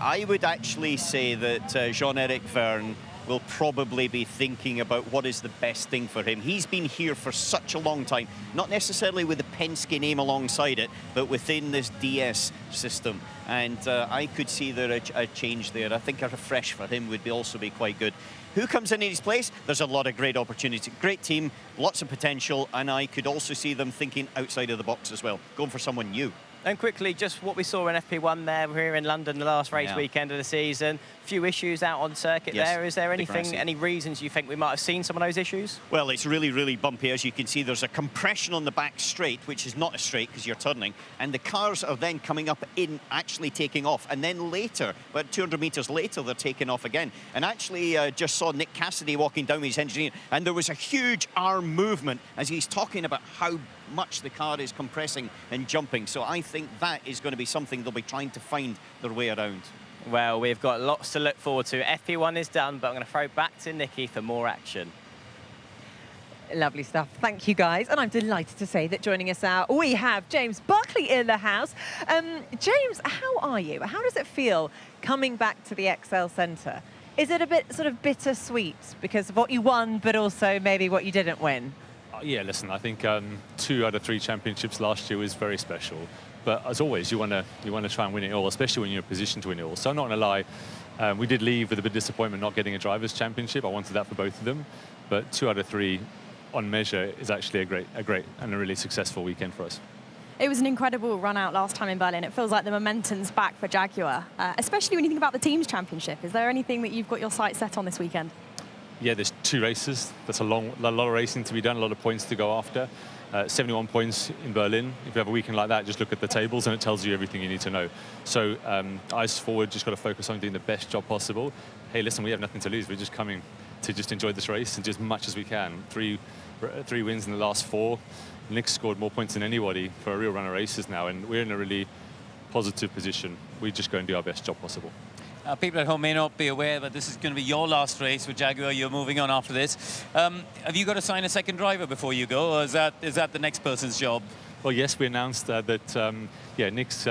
I would actually say that Jean-Eric Vergne will probably be thinking about what is the best thing for him. He's been here for such a long time, not necessarily with the Penske name alongside it, but within this DS system. And I could see there a change there. I think a refresh for him would also be quite good. Who comes in his place? There's a lot of great opportunity. Great team, lots of potential, and I could also see them thinking outside of the box as well, going for someone new. And quickly, just what we saw in FP1 there, we're here in London, the last race weekend of the season. A few issues out on circuit there. Is there anything, Degrassi. any reasons you think we might have seen some of those issues? Well, it's really, really bumpy. As you can see, there's a compression on the back straight, which is not a straight because you're turning. And the cars are then coming up in, actually taking off. And then later, about 200 metres later, they're taking off again. And actually, just saw Nick Cassidy walking down with his engineer. And there was a huge arm movement as he's talking about how much the car is compressing and jumping. So I think that is going to be something they'll be trying to find their way around. Well, we've got lots to look forward to. FP1 is done, but I'm going to throw back to Nikki for more action. Lovely stuff. Thank you, guys. And I'm delighted to say that joining us now, we have James Buckley in the house. James, how are you? How does it feel coming back to the Excel Centre? Is it a bit sort of bittersweet because of what you won, but also maybe what you didn't win? Yeah, listen, I think 2 out of 3 championships last year was very special. But as always, you want to try and win it all, especially when you're in a position to win it all. So I'm not going to lie, we did leave with a bit of disappointment not getting a Drivers' Championship. I wanted that for both of them. But 2 out of 3 on measure is actually a great and a really successful weekend for us. It was an incredible run out last time in Berlin. It feels like the momentum's back for Jaguar, especially when you think about the team's championship. Is there anything that you've got your sights set on this weekend? Yeah, there's 2 races. That's a lot of racing to be done, a lot of points to go after. 71 points in Berlin. If you have a weekend like that, just look at the tables and it tells you everything you need to know. So eyes forward, just got to focus on doing the best job possible. Hey, listen, we have nothing to lose. We're just coming to just enjoy this race and do as much as we can. 3 wins in the last 4. Nick's scored more points than anybody for a real run of races now, and we're in a really positive position. We just go and do our best job possible. People at home may not be aware, but this is going to be your last race with Jaguar. You're moving on after this. Have you got to sign a second driver before you go, or is that the next person's job? Well, yes, we announced that Nick's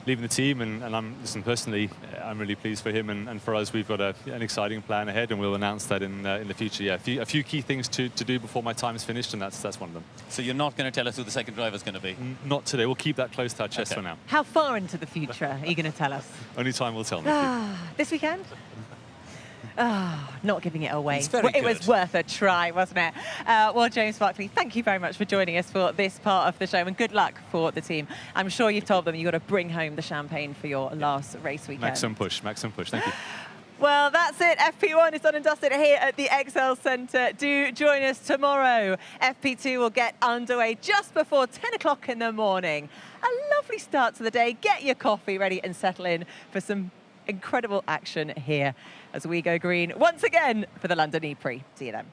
leaving the team, and listen, personally, I'm really pleased for him, and for us, we've got an exciting plan ahead, and we'll announce that in the future. Yeah, a few key things to do before my time's finished, and that's one of them. So you're not going to tell us who the second driver's going to be? Not today. We'll keep that close to our chest for now. How far into the future are you going to tell us? Only time will tell, Nikki. This weekend? Not giving it away. It was worth a try, wasn't it? Well, James Barclay, thank you very much for joining us for this part of the show, and good luck for the team. I'm sure you've told them you've got to bring home the champagne for your last race weekend. Maximum push, thank you. Well, that's it. FP1 is done and dusted here at the Excel Centre. Do join us tomorrow. FP2 will get underway just before 10 o'clock in the morning. A lovely start to the day. Get your coffee ready and settle in for some incredible action here as we go green once again for the London E-Prix. See you then.